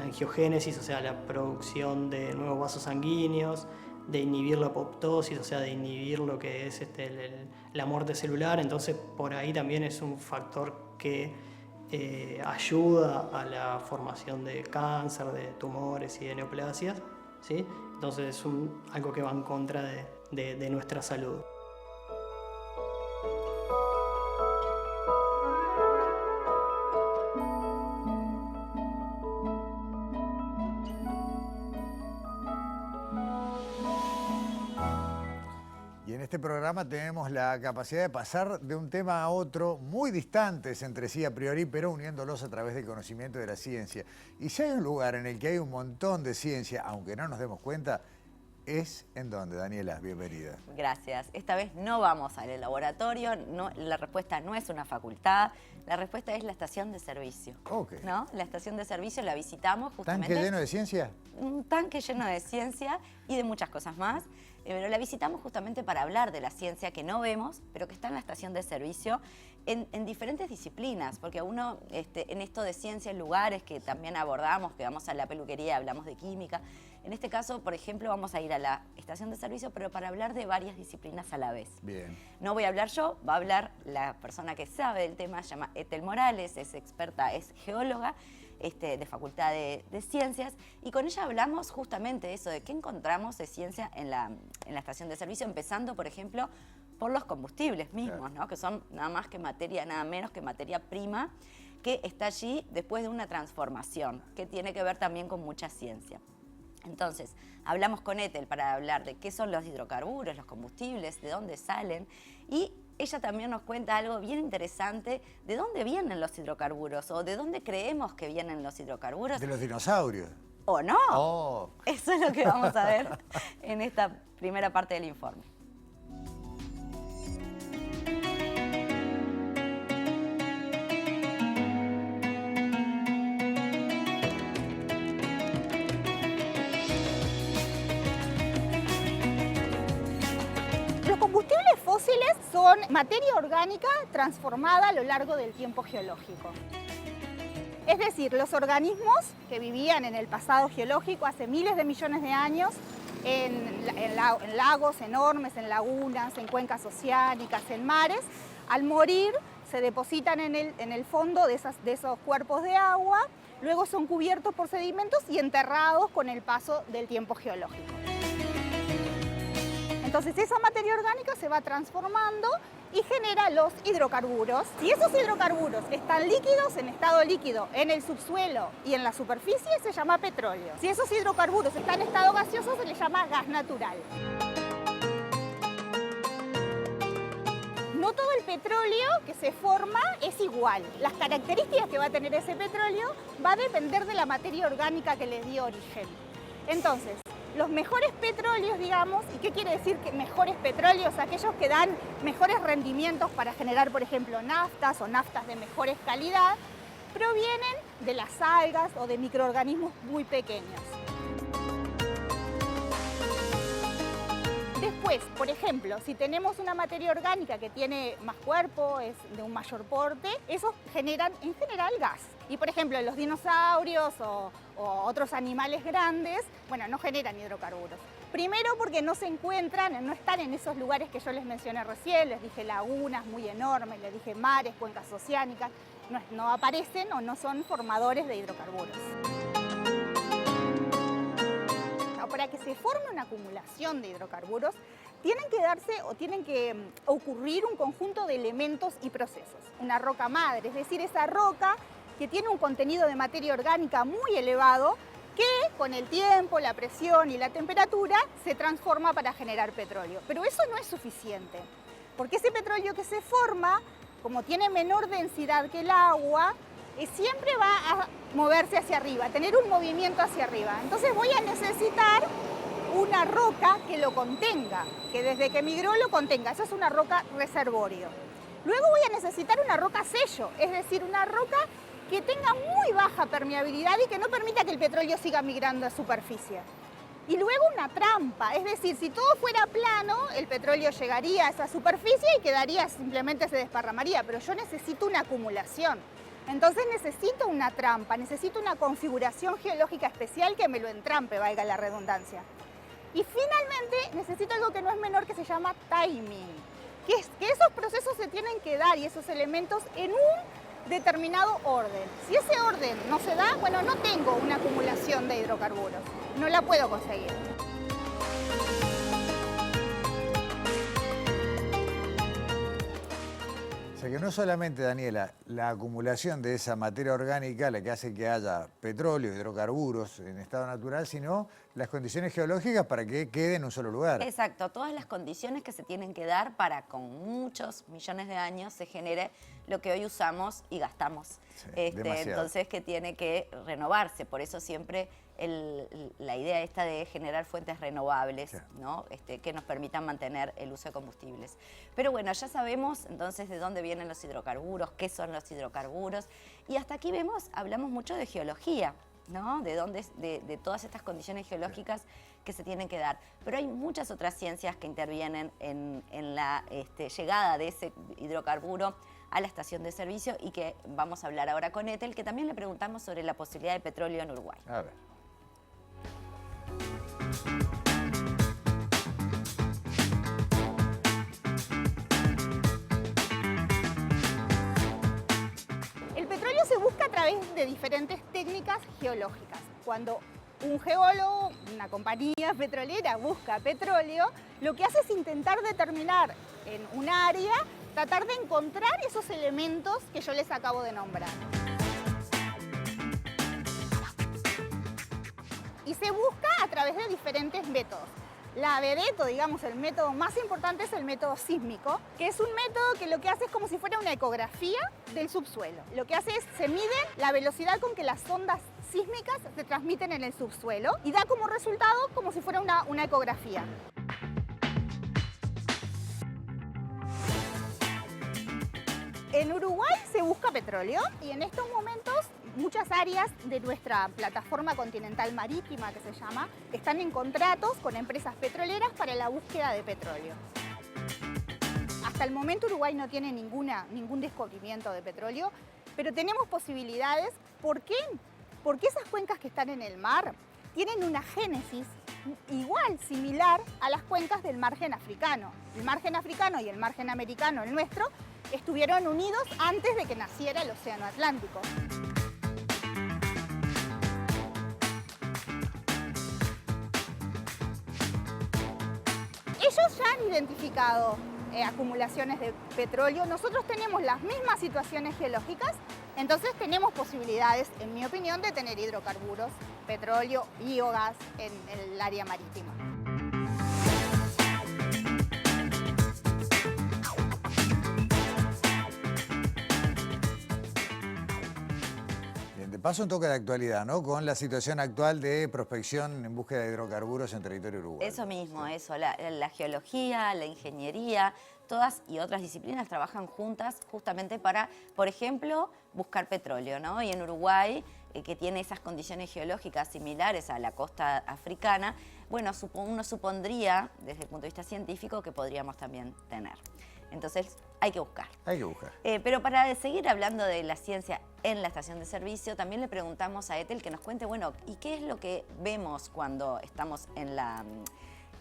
Speaker 8: angiogénesis, o sea, la producción de nuevos vasos sanguíneos, de inhibir la apoptosis, o sea, de inhibir lo que es la muerte celular. Entonces, por ahí también es un factor que ayuda a la formación de cáncer, de tumores y de neoplasias, ¿sí? Entonces es algo que va en contra de nuestra salud.
Speaker 2: Y en este programa tenemos la capacidad de pasar de un tema a otro muy distantes entre sí a priori, pero uniéndolos a través del conocimiento de la ciencia. Y si hay un lugar en el que hay un montón de ciencia, aunque no nos demos cuenta, ¿es en dónde, Daniela? Bienvenida.
Speaker 9: Gracias. Esta vez no vamos al laboratorio, la respuesta no es una facultad, la respuesta es la estación de servicio.
Speaker 2: Okay.
Speaker 9: ¿No? La estación de servicio la visitamos justamente.
Speaker 2: ¿Tanque lleno de ciencia?
Speaker 9: Un tanque lleno de ciencia y de muchas cosas más, pero la visitamos justamente para hablar de la ciencia que no vemos, pero que está en la estación de servicio en diferentes disciplinas, porque uno en esto de ciencia en lugares que también abordamos, que vamos a la peluquería, hablamos de química. En este caso, por ejemplo, vamos a ir a la estación de servicio, pero para hablar de varias disciplinas a la vez.
Speaker 2: Bien.
Speaker 9: No voy a hablar yo, va a hablar la persona que sabe del tema, se llama Ethel Morales, es experta, es geóloga, de Facultad de Ciencias, y con ella hablamos justamente de eso, de qué encontramos de ciencia en la estación de servicio, empezando, por ejemplo, por los combustibles mismos, ¿no? Que son nada menos que materia prima, que está allí después de una transformación, que tiene que ver también con mucha ciencia. Entonces, hablamos con Ethel para hablar de qué son los hidrocarburos, los combustibles, de dónde salen, y ella también nos cuenta algo bien interesante, de dónde vienen los hidrocarburos, o de dónde creemos que vienen los hidrocarburos.
Speaker 2: De los dinosaurios.
Speaker 9: ¿O no?
Speaker 2: Oh.
Speaker 9: Eso es lo que vamos a ver en esta primera parte del informe.
Speaker 10: son materia orgánica transformada a lo largo del tiempo geológico. Es decir, los organismos que vivían en el pasado geológico hace miles de millones de años, en lagos enormes, en lagunas, en cuencas oceánicas, en mares, al morir se depositan en el fondo de esos cuerpos de agua, luego son cubiertos por sedimentos y enterrados con el paso del tiempo geológico. Entonces esa materia orgánica se va transformando y genera los hidrocarburos. Si esos hidrocarburos están líquidos, en estado líquido, en el subsuelo y en la superficie, se llama petróleo. Si esos hidrocarburos están en estado gaseoso, se les llama gas natural. No todo el petróleo que se forma es igual. Las características que va a tener ese petróleo va a depender de la materia orgánica que les dio origen. Entonces, los mejores petróleos, digamos, ¿y qué quiere decir que mejores petróleos? Aquellos que dan mejores rendimientos para generar, por ejemplo, naftas o naftas de mejores calidad, provienen de las algas o de microorganismos muy pequeños. Después, por ejemplo, si tenemos una materia orgánica que tiene más cuerpo, es de un mayor porte, esos generan en general gas. Y por ejemplo, los dinosaurios o otros animales grandes, bueno, no generan hidrocarburos. Primero porque no se encuentran, no están en esos lugares que yo les mencioné recién, les dije lagunas muy enormes, les dije mares, cuencas oceánicas, no aparecen o no son formadores de hidrocarburos. Para que se forme una acumulación de hidrocarburos, tienen que ocurrir un conjunto de elementos y procesos. Una roca madre, es decir, esa roca que tiene un contenido de materia orgánica muy elevado, que con el tiempo, la presión y la temperatura se transforma para generar petróleo. Pero eso no es suficiente, porque ese petróleo que se forma, como tiene menor densidad que el agua, siempre va a moverse hacia arriba, tener un movimiento hacia arriba. Entonces voy a necesitar una roca que lo contenga, que desde que migró lo contenga. Eso es una roca reservorio. Luego voy a necesitar una roca sello, es decir, una roca que tenga muy baja permeabilidad y que no permita que el petróleo siga migrando a superficie. Y luego una trampa, es decir, si todo fuera plano, el petróleo llegaría a esa superficie y quedaría, simplemente se desparramaría, pero yo necesito una acumulación. Entonces necesito una trampa, necesito una configuración geológica especial que me lo entrampe, valga la redundancia. Y finalmente necesito algo que no es menor, que se llama timing, que es que esos procesos se tienen que dar y esos elementos en un determinado orden. Si ese orden no se da, bueno, no tengo una acumulación de hidrocarburos, no la puedo conseguir.
Speaker 2: O sea que no solamente, Daniela, la acumulación de esa materia orgánica la que hace que haya petróleo, hidrocarburos en estado natural, sino las condiciones geológicas para que quede en un solo lugar.
Speaker 9: Exacto, todas las condiciones que se tienen que dar para con muchos millones de años se genere lo que hoy usamos y gastamos.
Speaker 2: Sí,
Speaker 9: entonces que tiene que renovarse, por eso siempre la idea esta de generar fuentes renovables, ¿no? Que nos permitan mantener el uso de combustibles. Pero bueno, ya sabemos entonces de dónde vienen los hidrocarburos, qué son los hidrocarburos, y hasta aquí hablamos mucho de geología, ¿no? De todas estas condiciones geológicas que se tienen que dar. Pero hay muchas otras ciencias que intervienen en la llegada de ese hidrocarburo a la estación de servicio y que vamos a hablar ahora con Ethel, que también le preguntamos sobre la posibilidad de petróleo en Uruguay.
Speaker 2: A ver.
Speaker 10: El petróleo se busca a través de diferentes técnicas geológicas. Cuando un geólogo, una compañía petrolera busca petróleo, lo que hace es intentar determinar en un área, tratar de encontrar esos elementos que yo les acabo de nombrar. Y se busca a través de diferentes métodos. La vereto, digamos, el método más importante es el método sísmico, que es un método que lo que hace es como si fuera una ecografía del subsuelo. Lo que hace es, se mide la velocidad con que las ondas sísmicas se transmiten en el subsuelo y da como resultado como si fuera una ecografía. En Uruguay se busca petróleo y en estos momentos muchas áreas de nuestra plataforma continental marítima, que se llama, están en contratos con empresas petroleras para la búsqueda de petróleo. Hasta Hasta el momento Uruguay no tiene ningún descubrimiento de petróleo, pero tenemos posibilidades. ¿Por qué? Porque esas cuencas que están en el mar tienen una génesis igual, similar a las cuencas del margen africano. El margen africano y el margen americano, el nuestro, estuvieron unidos antes de que naciera el Océano Atlántico. Ellos ya han identificado acumulaciones de petróleo. Nosotros tenemos las mismas situaciones geológicas, entonces tenemos posibilidades, en mi opinión, de tener hidrocarburos, petróleo, biogás en el área marítima.
Speaker 2: Bien, de paso un toque de actualidad, ¿no? Con la situación actual de prospección en búsqueda de hidrocarburos en territorio uruguayo.
Speaker 9: Eso mismo, eso, la geología, la ingeniería, todas y otras disciplinas trabajan juntas justamente para, por ejemplo, buscar petróleo, ¿no? Y en Uruguay, que tiene esas condiciones geológicas similares a la costa africana, bueno, uno supondría, desde el punto de vista científico, que podríamos también tener. Entonces, hay que buscar.
Speaker 2: Hay que buscar.
Speaker 9: Pero para seguir hablando de la ciencia en la estación de servicio, también le preguntamos a Ethel que nos cuente, bueno, ¿y qué es lo que vemos cuando estamos en la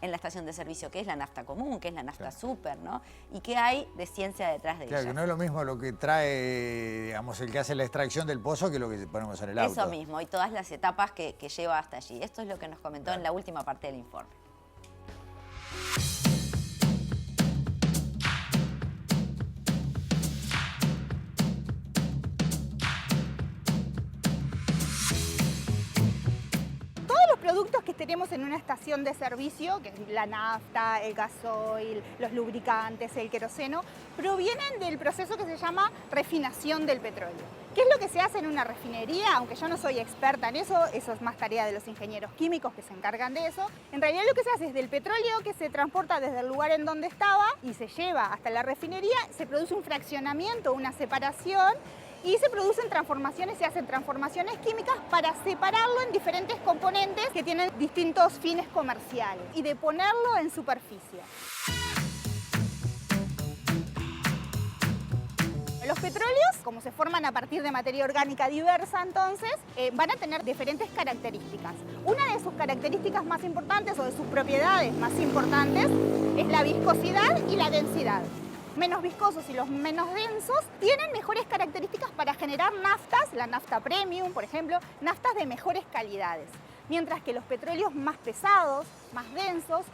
Speaker 9: estación de servicio? ¿Qué es la nafta común? ¿Qué es la nafta super? ¿No? ¿Y qué hay de ciencia detrás de
Speaker 2: Claro,
Speaker 9: ella?
Speaker 2: que no es lo mismo lo que trae, digamos, el que hace la extracción del pozo que lo que ponemos en el auto.
Speaker 9: Eso mismo, y todas las etapas que lleva hasta allí. Esto es lo que nos comentó en la última parte del informe.
Speaker 10: Productos que tenemos en una estación de servicio, que es la nafta, el gasoil, los lubricantes, el queroseno, provienen del proceso que se llama refinación del petróleo. ¿Qué es lo que se hace en una refinería? Aunque yo no soy experta en eso es más tarea de los ingenieros químicos que se encargan de eso. En realidad lo que se hace es del petróleo que se transporta desde el lugar en donde estaba y se lleva hasta la refinería, se produce un fraccionamiento, una separación, y se producen transformaciones, se hacen transformaciones químicas para separarlo en diferentes componentes que tienen distintos fines comerciales y de ponerlo en superficie. Los petróleos, como se forman a partir de materia orgánica diversa, entonces, van a tener diferentes características. Una de sus características más importantes o de sus propiedades más importantes es la viscosidad y la densidad. Menos viscosos y los menos densos tienen mejores características para generar naftas, la nafta premium, por ejemplo, naftas de mejores calidades. Mientras que los petróleos más pesados, más densos,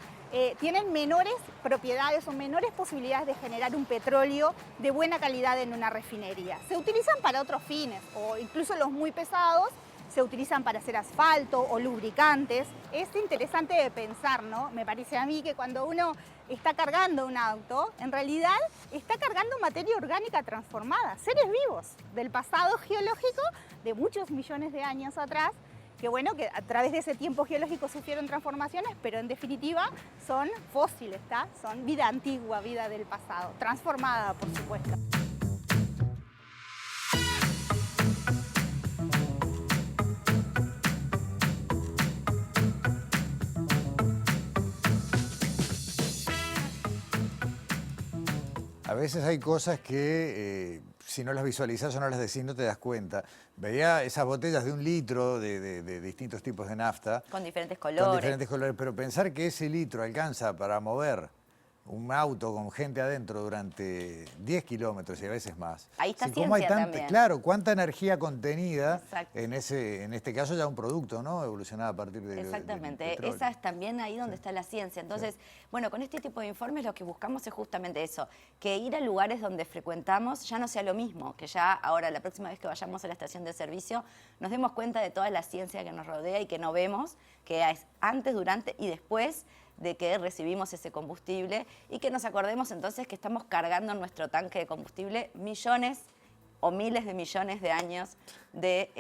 Speaker 10: tienen menores propiedades o menores posibilidades de generar un petróleo de buena calidad en una refinería. Se utilizan para otros fines, o incluso los muy pesados se utilizan para hacer asfalto o lubricantes. Es interesante de pensar, ¿no? Me parece a mí que cuando uno está cargando un auto, en realidad está cargando materia orgánica transformada, seres vivos del pasado geológico de muchos millones de años atrás, que bueno, que a través de ese tiempo geológico sufrieron transformaciones, pero en definitiva son fósiles, ¿está? Son vida antigua, vida del pasado, transformada, por supuesto.
Speaker 2: A veces hay cosas que si no las visualizas o no las decís no te das cuenta. Veía esas botellas de 1 litro de distintos tipos de nafta.
Speaker 9: Con diferentes colores.
Speaker 2: Con diferentes colores, pero pensar que ese litro alcanza para mover un auto con gente adentro durante 10 kilómetros y a veces más.
Speaker 9: Ahí está
Speaker 2: ¿Cómo hay
Speaker 9: ciencia también.
Speaker 2: Claro, cuánta energía contenida
Speaker 9: Exacto.
Speaker 2: en este caso ya un producto, ¿no? Evolucionado a partir de
Speaker 9: Exactamente,
Speaker 2: del petróleo.
Speaker 9: esa es también ahí donde está la ciencia. Entonces, bueno, con este tipo de informes lo que buscamos es justamente eso, que ir a lugares donde frecuentamos ya no sea lo mismo, que ya ahora la próxima vez que vayamos a la estación de servicio nos demos cuenta de toda la ciencia que nos rodea y que no vemos, que es antes, durante y después de que recibimos ese combustible y que nos acordemos entonces que estamos cargando en nuestro tanque de combustible millones o miles de millones de años de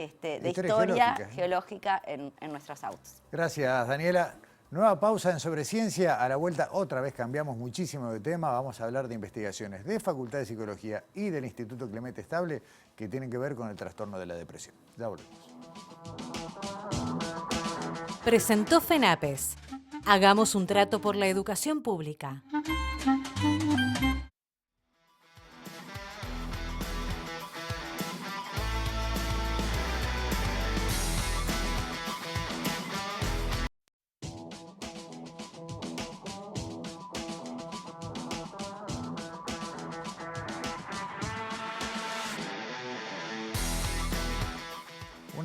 Speaker 9: historia geológica en nuestros autos.
Speaker 2: Gracias, Daniela. Nueva pausa en Sobre Ciencia. A la vuelta otra vez cambiamos muchísimo de tema. Vamos a hablar de investigaciones de Facultad de Psicología y del Instituto Clemente Estable que tienen que ver con el trastorno de la depresión. Ya volvemos.
Speaker 6: Presentó FENAPES. Hagamos un trato por la educación pública.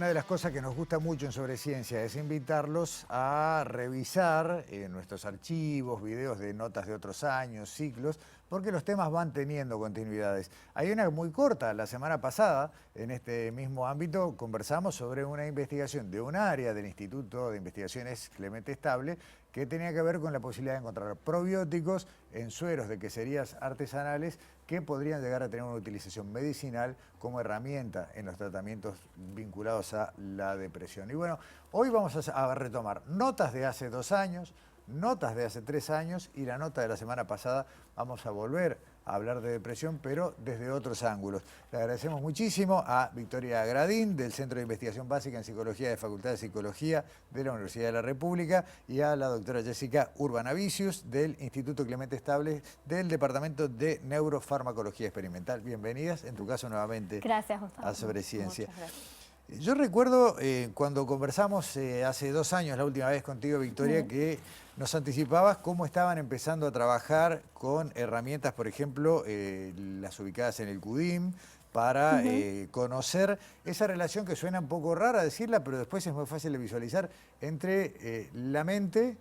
Speaker 2: una de las cosas que nos gusta mucho en Sobre Ciencia es invitarlos a revisar nuestros archivos, videos de notas de otros años, ciclos, porque los temas van teniendo continuidades. Hay una muy corta, la semana pasada, en este mismo ámbito, conversamos sobre una investigación de un área del Instituto de Investigaciones Clemente Estable que tenía que ver con la posibilidad de encontrar probióticos en sueros de queserías artesanales que podrían llegar a tener una utilización medicinal como herramienta en los tratamientos vinculados a la depresión. Y bueno, hoy vamos a retomar notas de hace 2 años, notas de hace 3 años y la nota de la semana pasada. Vamos a volver a hablar de depresión, pero desde otros ángulos. Le agradecemos muchísimo a Victoria Gradín, del Centro de Investigación Básica en Psicología de Facultad de Psicología de la Universidad de la República, y a la doctora Jessica Urbanavicius, del Instituto Clemente Estable, del Departamento de Neurofarmacología Experimental. Bienvenidas, en tu caso nuevamente.
Speaker 11: Gracias, Gustavo.
Speaker 2: A Sobre Ciencia.
Speaker 11: Muchas gracias.
Speaker 2: Yo recuerdo cuando conversamos hace 2 años, la última vez contigo, Victoria, que nos anticipabas cómo estaban empezando a trabajar con herramientas, por ejemplo, las ubicadas en el CUDIM, para conocer esa relación que suena un poco rara decirla, pero después es muy fácil de visualizar, entre la mente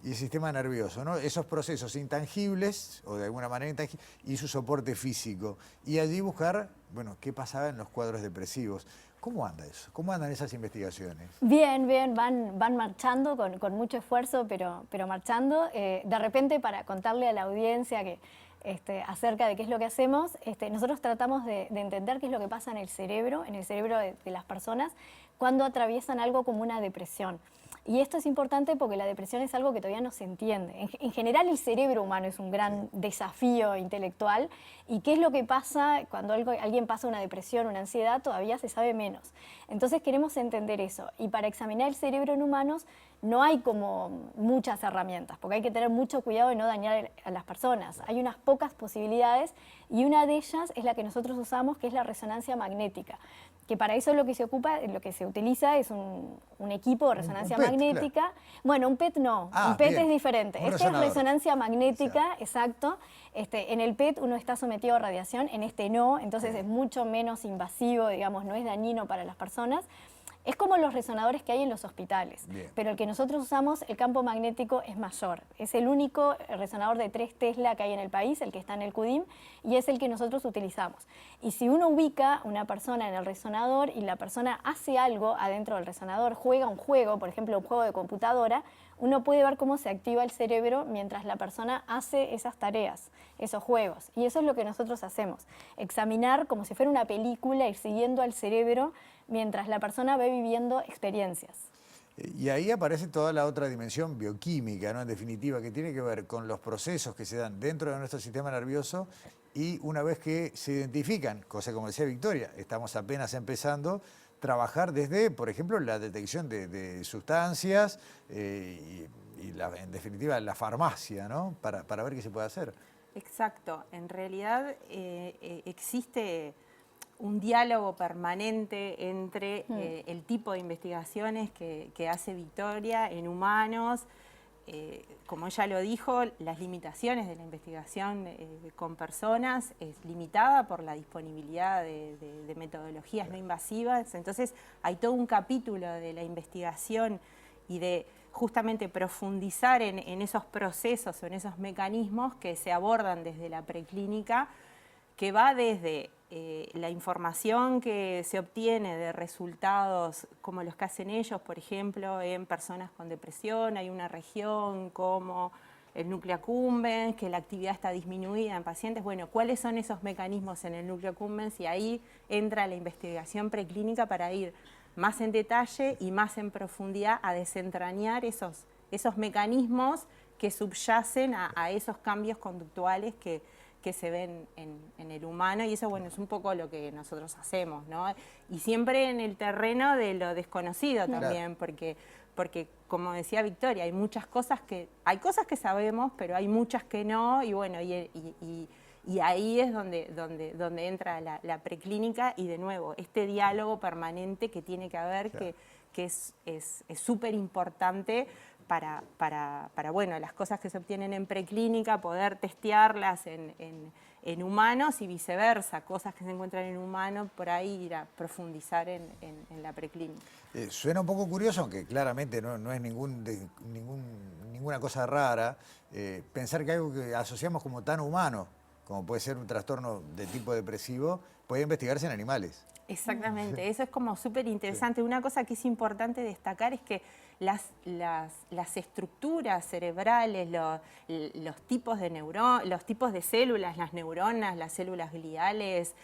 Speaker 2: y el sistema nervioso, ¿no? Esos procesos intangibles, o de alguna manera intangibles, y su soporte físico. Y allí buscar, bueno, qué pasaba en los cuadros depresivos. ¿Cómo anda eso? ¿Cómo andan esas investigaciones?
Speaker 11: Bien, bien, van marchando con mucho esfuerzo, pero marchando. De repente, para contarle a la audiencia que acerca de qué es lo que hacemos, nosotros tratamos de entender qué es lo que pasa en el cerebro de las personas cuando atraviesan algo como una depresión. Y esto es importante porque la depresión es algo que todavía no se entiende. En general, el cerebro humano es un gran desafío intelectual. ¿Y qué es lo que pasa cuando alguien pasa una depresión, una ansiedad? Todavía se sabe menos. Entonces queremos entender eso. Y para examinar el cerebro en humanos no hay como muchas herramientas, porque hay que tener mucho cuidado de no dañar a las personas. Hay unas pocas posibilidades y una de ellas es la que nosotros usamos, que es la resonancia magnética. Que para eso lo que se utiliza es un equipo de resonancia magnética. Claro. Bueno, un PET no, un PET es diferente. Este es resonancia magnética, exacto. En el PET uno está sometido a radiación, en este no, entonces es mucho menos invasivo, digamos, no es dañino para las personas. Es como los resonadores que hay en los hospitales, pero el que nosotros usamos, el campo magnético es mayor. Es el único resonador de 3 Tesla que hay en el país, el que está en el CUDIM, y es el que nosotros utilizamos. Y si uno ubica una persona en el resonador y la persona hace algo adentro del resonador, juega un juego, por ejemplo un juego de computadora, uno puede ver cómo se activa el cerebro mientras la persona hace esas tareas, esos juegos. Y eso es lo que nosotros hacemos, examinar como si fuera una película, ir siguiendo al cerebro mientras la persona va viviendo experiencias.
Speaker 2: Y ahí aparece toda la otra dimensión bioquímica, ¿no? En definitiva, que tiene que ver con los procesos que se dan dentro de nuestro sistema nervioso, y una vez que se identifican, cosa como decía Victoria, estamos apenas empezando, trabajar desde, por ejemplo, la detección de sustancias y en definitiva, la farmacia, ¿no? Para ver qué se puede hacer.
Speaker 12: Exacto. En realidad existe un diálogo permanente entre el tipo de investigaciones que hace Victoria en humanos. Como ella lo dijo, las limitaciones de la investigación con personas es limitada por la disponibilidad de metodologías no invasivas. Entonces hay todo un capítulo de la investigación y de justamente profundizar en esos procesos o en esos mecanismos que se abordan desde la preclínica, que va desde la información que se obtiene de resultados como los que hacen ellos, por ejemplo, en personas con depresión. Hay una región como el núcleo accumbens, que la actividad está disminuida en pacientes. Bueno, ¿cuáles son esos mecanismos en el núcleo accumbens? Y ahí entra la investigación preclínica para ir más en detalle y más en profundidad a desentrañar esos mecanismos que subyacen a esos cambios conductuales que se ven en el humano, y eso, bueno, es un poco lo que nosotros hacemos, ¿no? Y siempre en el terreno de lo desconocido también, porque como decía Victoria, hay cosas que sabemos, pero hay muchas que no, y bueno, y ahí es donde entra la preclínica, y de nuevo, este diálogo permanente que tiene que haber, que es súper importante bueno, las cosas que se obtienen en preclínica, poder testearlas en humanos y viceversa, cosas que se encuentran en humanos, por ahí ir a profundizar en la preclínica.
Speaker 2: Suena un poco curioso, aunque claramente no es ninguna cosa rara, pensar que algo que asociamos como tan humano, como puede ser un trastorno de tipo depresivo, puede investigarse en animales.
Speaker 12: Exactamente, eso es como súper interesante. Una cosa que es importante destacar es que las estructuras cerebrales, los tipos de células, las neuronas, las células gliales,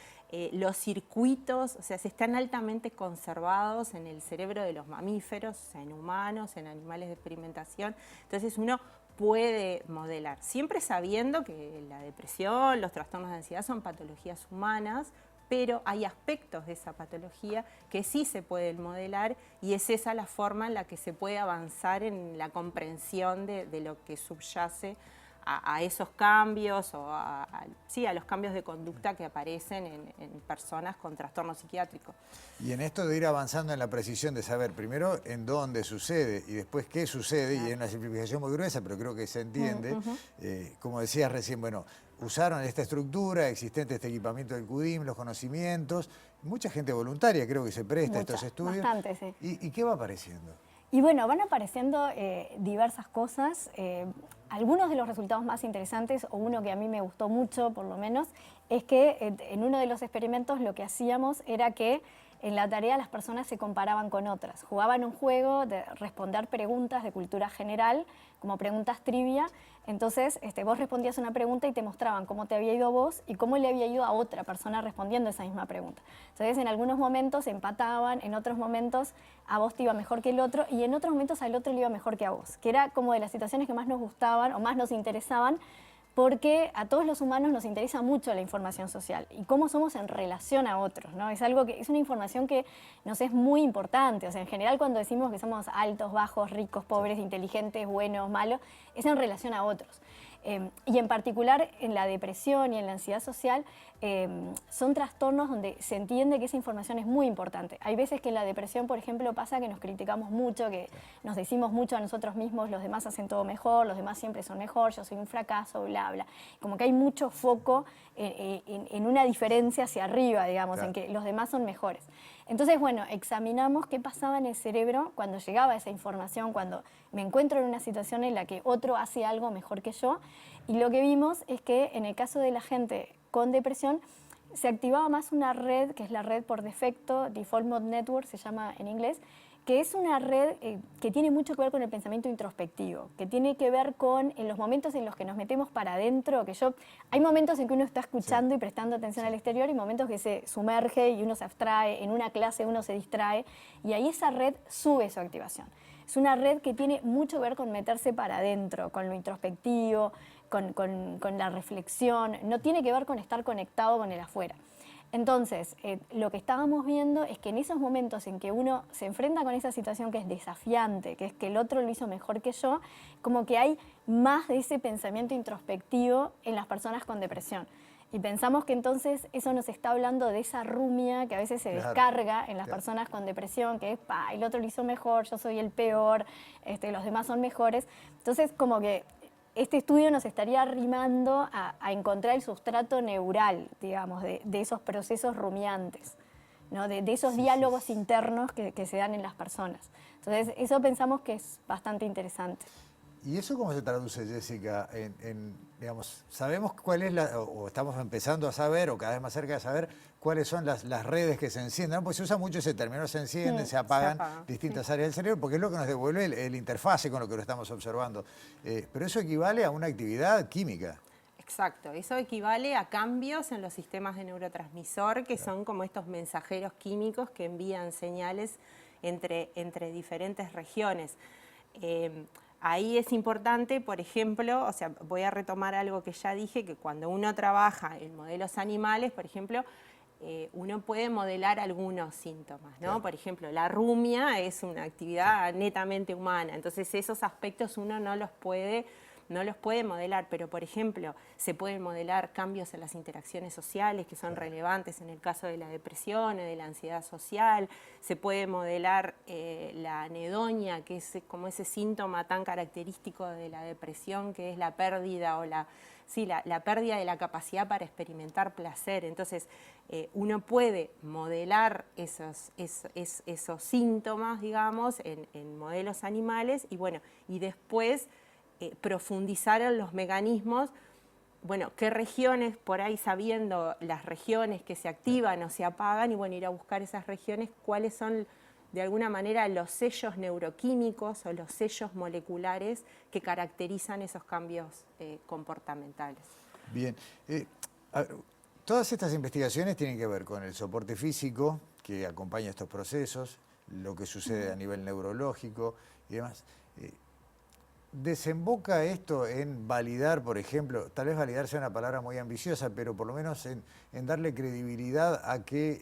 Speaker 12: los circuitos, o sea, se están altamente conservados en el cerebro de los mamíferos, o sea, en humanos, en animales de experimentación. Entonces uno puede modelar, siempre sabiendo que la depresión, los trastornos de ansiedad son patologías humanas, pero hay aspectos de esa patología que sí se pueden modelar y es esa la forma en la que se puede avanzar en la comprensión de lo que subyace a esos cambios o a los cambios de conducta que aparecen en personas con trastorno psiquiátrico.
Speaker 2: Y en esto de ir avanzando en la precisión de saber primero en dónde sucede y después qué sucede, y es una simplificación muy gruesa, pero creo que se entiende, como decías recién, bueno, usaron esta estructura existente, este equipamiento del CUDIM, los conocimientos, mucha gente voluntaria creo que se presta a estos estudios.
Speaker 11: Bastante, sí.
Speaker 2: ¿Y qué va apareciendo?
Speaker 11: Y bueno, van apareciendo diversas cosas. Algunos de los resultados más interesantes, o uno que a mí me gustó mucho por lo menos, es que en uno de los experimentos lo que hacíamos era que en la tarea las personas se comparaban con otras. Jugaban un juego de responder preguntas de cultura general, como preguntas trivia. Entonces vos respondías una pregunta y te mostraban cómo te había ido a vos y cómo le había ido a otra persona respondiendo esa misma pregunta. Entonces en algunos momentos empataban, en otros momentos a vos te iba mejor que el otro y en otros momentos al otro le iba mejor que a vos, que era como de las situaciones que más nos gustaban o más nos interesaban, porque a todos los humanos nos interesa mucho la información social y cómo somos en relación a otros, ¿no? Es algo que es una información que nos es muy importante. O sea, en general cuando decimos que somos altos, bajos, ricos, pobres, inteligentes, buenos, malos, es en relación a otros. Y en particular en la depresión y en la ansiedad social son trastornos donde se entiende que esa información es muy importante. Hay veces que en la depresión, por ejemplo, pasa que nos criticamos mucho, que nos decimos mucho a nosotros mismos, los demás hacen todo mejor, los demás siempre son mejor, yo soy un fracaso, bla, bla. Como que hay mucho foco en una diferencia hacia arriba, digamos, claro, en que los demás son mejores. Entonces, bueno, examinamos qué pasaba en el cerebro cuando llegaba esa información, cuando me encuentro en una situación en la que otro hace algo mejor que yo, y lo que vimos es que en el caso de la gente con depresión se activaba más una red, que es la red por defecto, Default Mode Network se llama en inglés, que es una red que tiene mucho que ver con el pensamiento introspectivo, que tiene que ver con en los momentos en los que nos metemos para adentro, hay momentos en que uno está escuchando y prestando atención al exterior y momentos que se sumerge y uno se abstrae, en una clase uno se distrae y ahí esa red sube su activación. Es una red que tiene mucho que ver con meterse para adentro, con lo introspectivo, con la reflexión, no tiene que ver con estar conectado con el afuera. Entonces, lo que estábamos viendo es que en esos momentos en que uno se enfrenta con esa situación que es desafiante, que es que el otro lo hizo mejor que yo, como que hay más de ese pensamiento introspectivo en las personas con depresión. Y pensamos que entonces eso nos está hablando de esa rumia que a veces se descarga en las personas con depresión, que es, el otro lo hizo mejor, yo soy el peor, los demás son mejores. Entonces, como que este estudio nos estaría arrimando a encontrar el sustrato neural, digamos, de esos procesos rumiantes, ¿no? de esos diálogos internos que se dan en las personas. Entonces, eso pensamos que es bastante interesante.
Speaker 2: ¿Y eso cómo se traduce, Jessica, digamos, sabemos cuál es o estamos empezando a saber, o cada vez más cerca de saber, cuáles son las redes que se encienden? ¿No? Pues se usa mucho ese término, se encienden, se apagan distintas áreas del cerebro, porque es lo que nos devuelve el interfase con lo que lo estamos observando. Pero eso equivale a una actividad química.
Speaker 12: Exacto, eso equivale a cambios en los sistemas de neurotransmisor, que son como estos mensajeros químicos que envían señales entre diferentes regiones. Ahí es importante, por ejemplo, o sea, voy a retomar algo que ya dije, que cuando uno trabaja en modelos animales, por ejemplo, uno puede modelar algunos síntomas, ¿no? Claro. Por ejemplo, la rumia es una actividad netamente humana, entonces esos aspectos uno no los puede no los puede modelar, pero por ejemplo, se pueden modelar cambios en las interacciones sociales que son relevantes en el caso de la depresión o de la ansiedad social, se puede modelar la anedonia, que es como ese síntoma tan característico de la depresión, que es la pérdida o la pérdida de la capacidad para experimentar placer. Entonces, uno puede modelar esos síntomas, digamos, en modelos animales y, bueno, y después profundizar en los mecanismos, bueno, qué regiones, por ahí sabiendo las regiones que se activan o se apagan, y bueno, ir a buscar esas regiones, cuáles son de alguna manera los sellos neuroquímicos o los sellos moleculares que caracterizan esos cambios comportamentales.
Speaker 2: Bien. Todas estas investigaciones tienen que ver con el soporte físico que acompaña estos procesos, lo que sucede a nivel neurológico y demás. ¿Desemboca esto en validar, por ejemplo, tal vez validar sea una palabra muy ambiciosa, pero por lo menos en darle credibilidad a que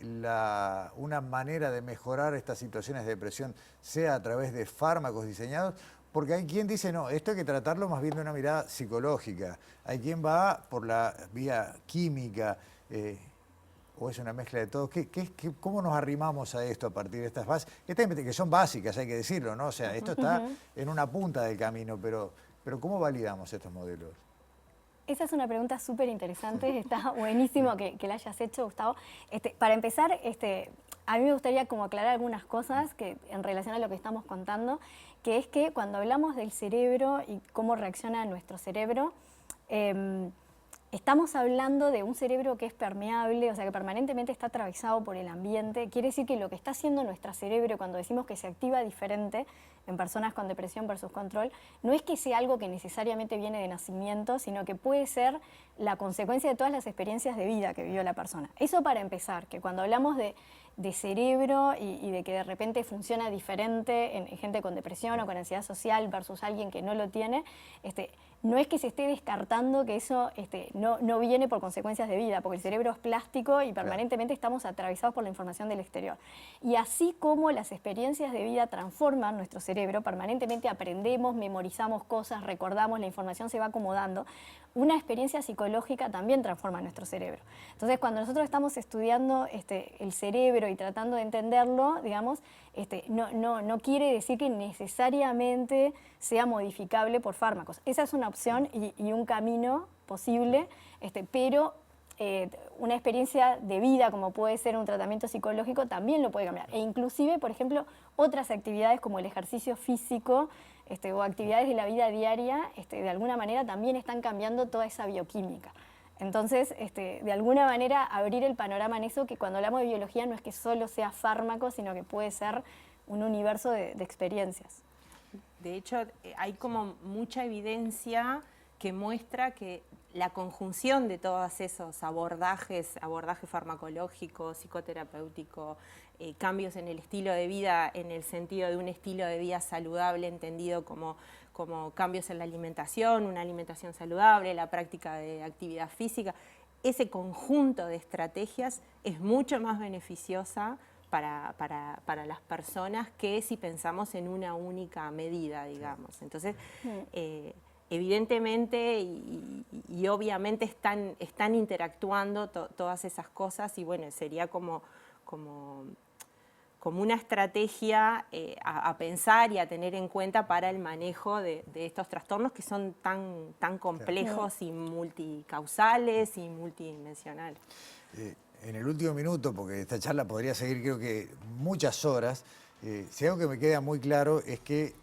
Speaker 2: una manera de mejorar estas situaciones de depresión sea a través de fármacos diseñados? Porque hay quien dice, no, esto hay que tratarlo más bien de una mirada psicológica. Hay quien va por la vía química, o es una mezcla de todo. ¿Cómo nos arrimamos a esto a partir de estas bases? Que son básicas, hay que decirlo, ¿no? O sea, esto está en una punta del camino, pero ¿cómo validamos estos modelos?
Speaker 11: Esa es una pregunta súper interesante, está buenísimo que la hayas hecho, Gustavo. Para empezar, a mí me gustaría como aclarar algunas cosas que, en relación a lo que estamos contando, que es que cuando hablamos del cerebro y cómo reacciona nuestro cerebro, estamos hablando de un cerebro que es permeable, o sea, que permanentemente está atravesado por el ambiente. Quiere decir que lo que está haciendo nuestro cerebro cuando decimos que se activa diferente en personas con depresión versus control, no es que sea algo que necesariamente viene de nacimiento, sino que puede ser la consecuencia de todas las experiencias de vida que vivió la persona. Eso para empezar, que cuando hablamos de cerebro y de que de repente funciona diferente en gente con depresión o con ansiedad social versus alguien que no lo tiene, no es que se esté descartando que eso no viene por consecuencias de vida, porque el cerebro es plástico y permanentemente estamos atravesados por la información del exterior. Y así como las experiencias de vida transforman nuestro cerebro, permanentemente aprendemos, memorizamos cosas, recordamos, la información se va acomodando, una experiencia psicológica también transforma nuestro cerebro. Entonces, cuando nosotros estamos estudiando el cerebro y tratando de entenderlo, digamos, no quiere decir que necesariamente sea modificable por fármacos. Esa es una opción y un camino posible, pero una experiencia de vida, como puede ser un tratamiento psicológico, también lo puede cambiar. E inclusive, por ejemplo, otras actividades como el ejercicio físico o actividades de la vida diaria, de alguna manera también están cambiando toda esa bioquímica. Entonces, de alguna manera, abrir el panorama en eso, que cuando hablamos de biología no es que solo sea fármaco, sino que puede ser un universo de experiencias.
Speaker 12: De hecho, hay como mucha evidencia que muestra que la conjunción de todos esos abordaje farmacológico, psicoterapéutico, cambios en el estilo de vida, en el sentido de un estilo de vida saludable, entendido como cambios en la alimentación, una alimentación saludable, la práctica de actividad física, ese conjunto de estrategias es mucho más beneficiosa para las personas que si pensamos en una única medida, digamos. Entonces, evidentemente y obviamente están interactuando todas esas cosas y bueno, sería como una estrategia a pensar y a tener en cuenta para el manejo de estos trastornos que son tan complejos y multicausales y multidimensionales.
Speaker 2: En el último minuto, porque esta charla podría seguir creo que muchas horas, si algo que me queda muy claro es que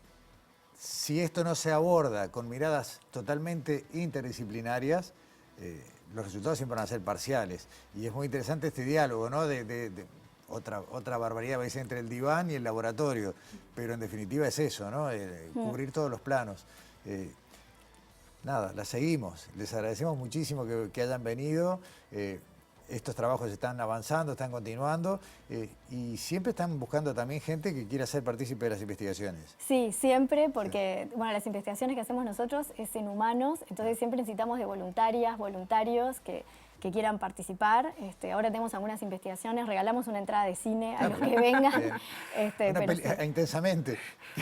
Speaker 2: si esto no se aborda con miradas totalmente interdisciplinarias, los resultados siempre van a ser parciales. Y es muy interesante este diálogo, ¿no? Otra barbaridad, veis, entre el diván y el laboratorio, pero en definitiva es eso, ¿no? Cubrir todos los planos. Nada, la seguimos. Les agradecemos muchísimo que hayan venido. Estos trabajos están avanzando, están continuando y siempre están buscando también gente que quiera ser partícipe de las investigaciones.
Speaker 11: Sí, siempre, porque bueno, las investigaciones que hacemos nosotros es en humanos, entonces siempre necesitamos de voluntarias, voluntarios que que quieran participar. Ahora tenemos algunas investigaciones, regalamos una entrada de cine a los que vengan.
Speaker 2: Intensamente.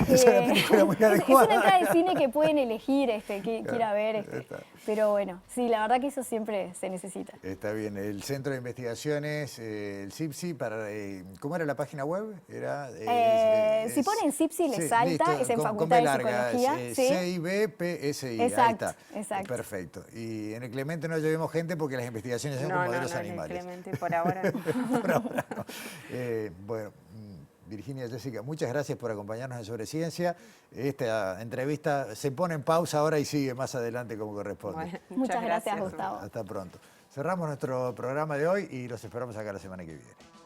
Speaker 2: Es una película muy adecuada.
Speaker 11: Es una entrada de cine que pueden elegir, que quiera ver. Pero bueno, sí, la verdad que eso siempre se necesita.
Speaker 2: Está bien. El Centro de Investigaciones, el CIPSI, ¿cómo era la página web?
Speaker 11: Si ponen CIPSI les salta, es en Facultad de Psicología.
Speaker 2: CIBPSI.
Speaker 11: Exacto,
Speaker 2: ahí está.
Speaker 11: exacto.
Speaker 2: Perfecto. Y en el Clemente no llevemos gente porque las investigaciones son con modelos animales.
Speaker 12: Clemente, por ahora no.
Speaker 2: Por ahora no. Bueno, Virginia, Jessica, muchas gracias por acompañarnos en Sobre Ciencia. Esta entrevista se pone en pausa ahora y sigue más adelante como corresponde.
Speaker 12: Bueno,
Speaker 11: muchas gracias, Gustavo.
Speaker 2: Hasta pronto. Cerramos nuestro programa de hoy y los esperamos acá la semana que viene.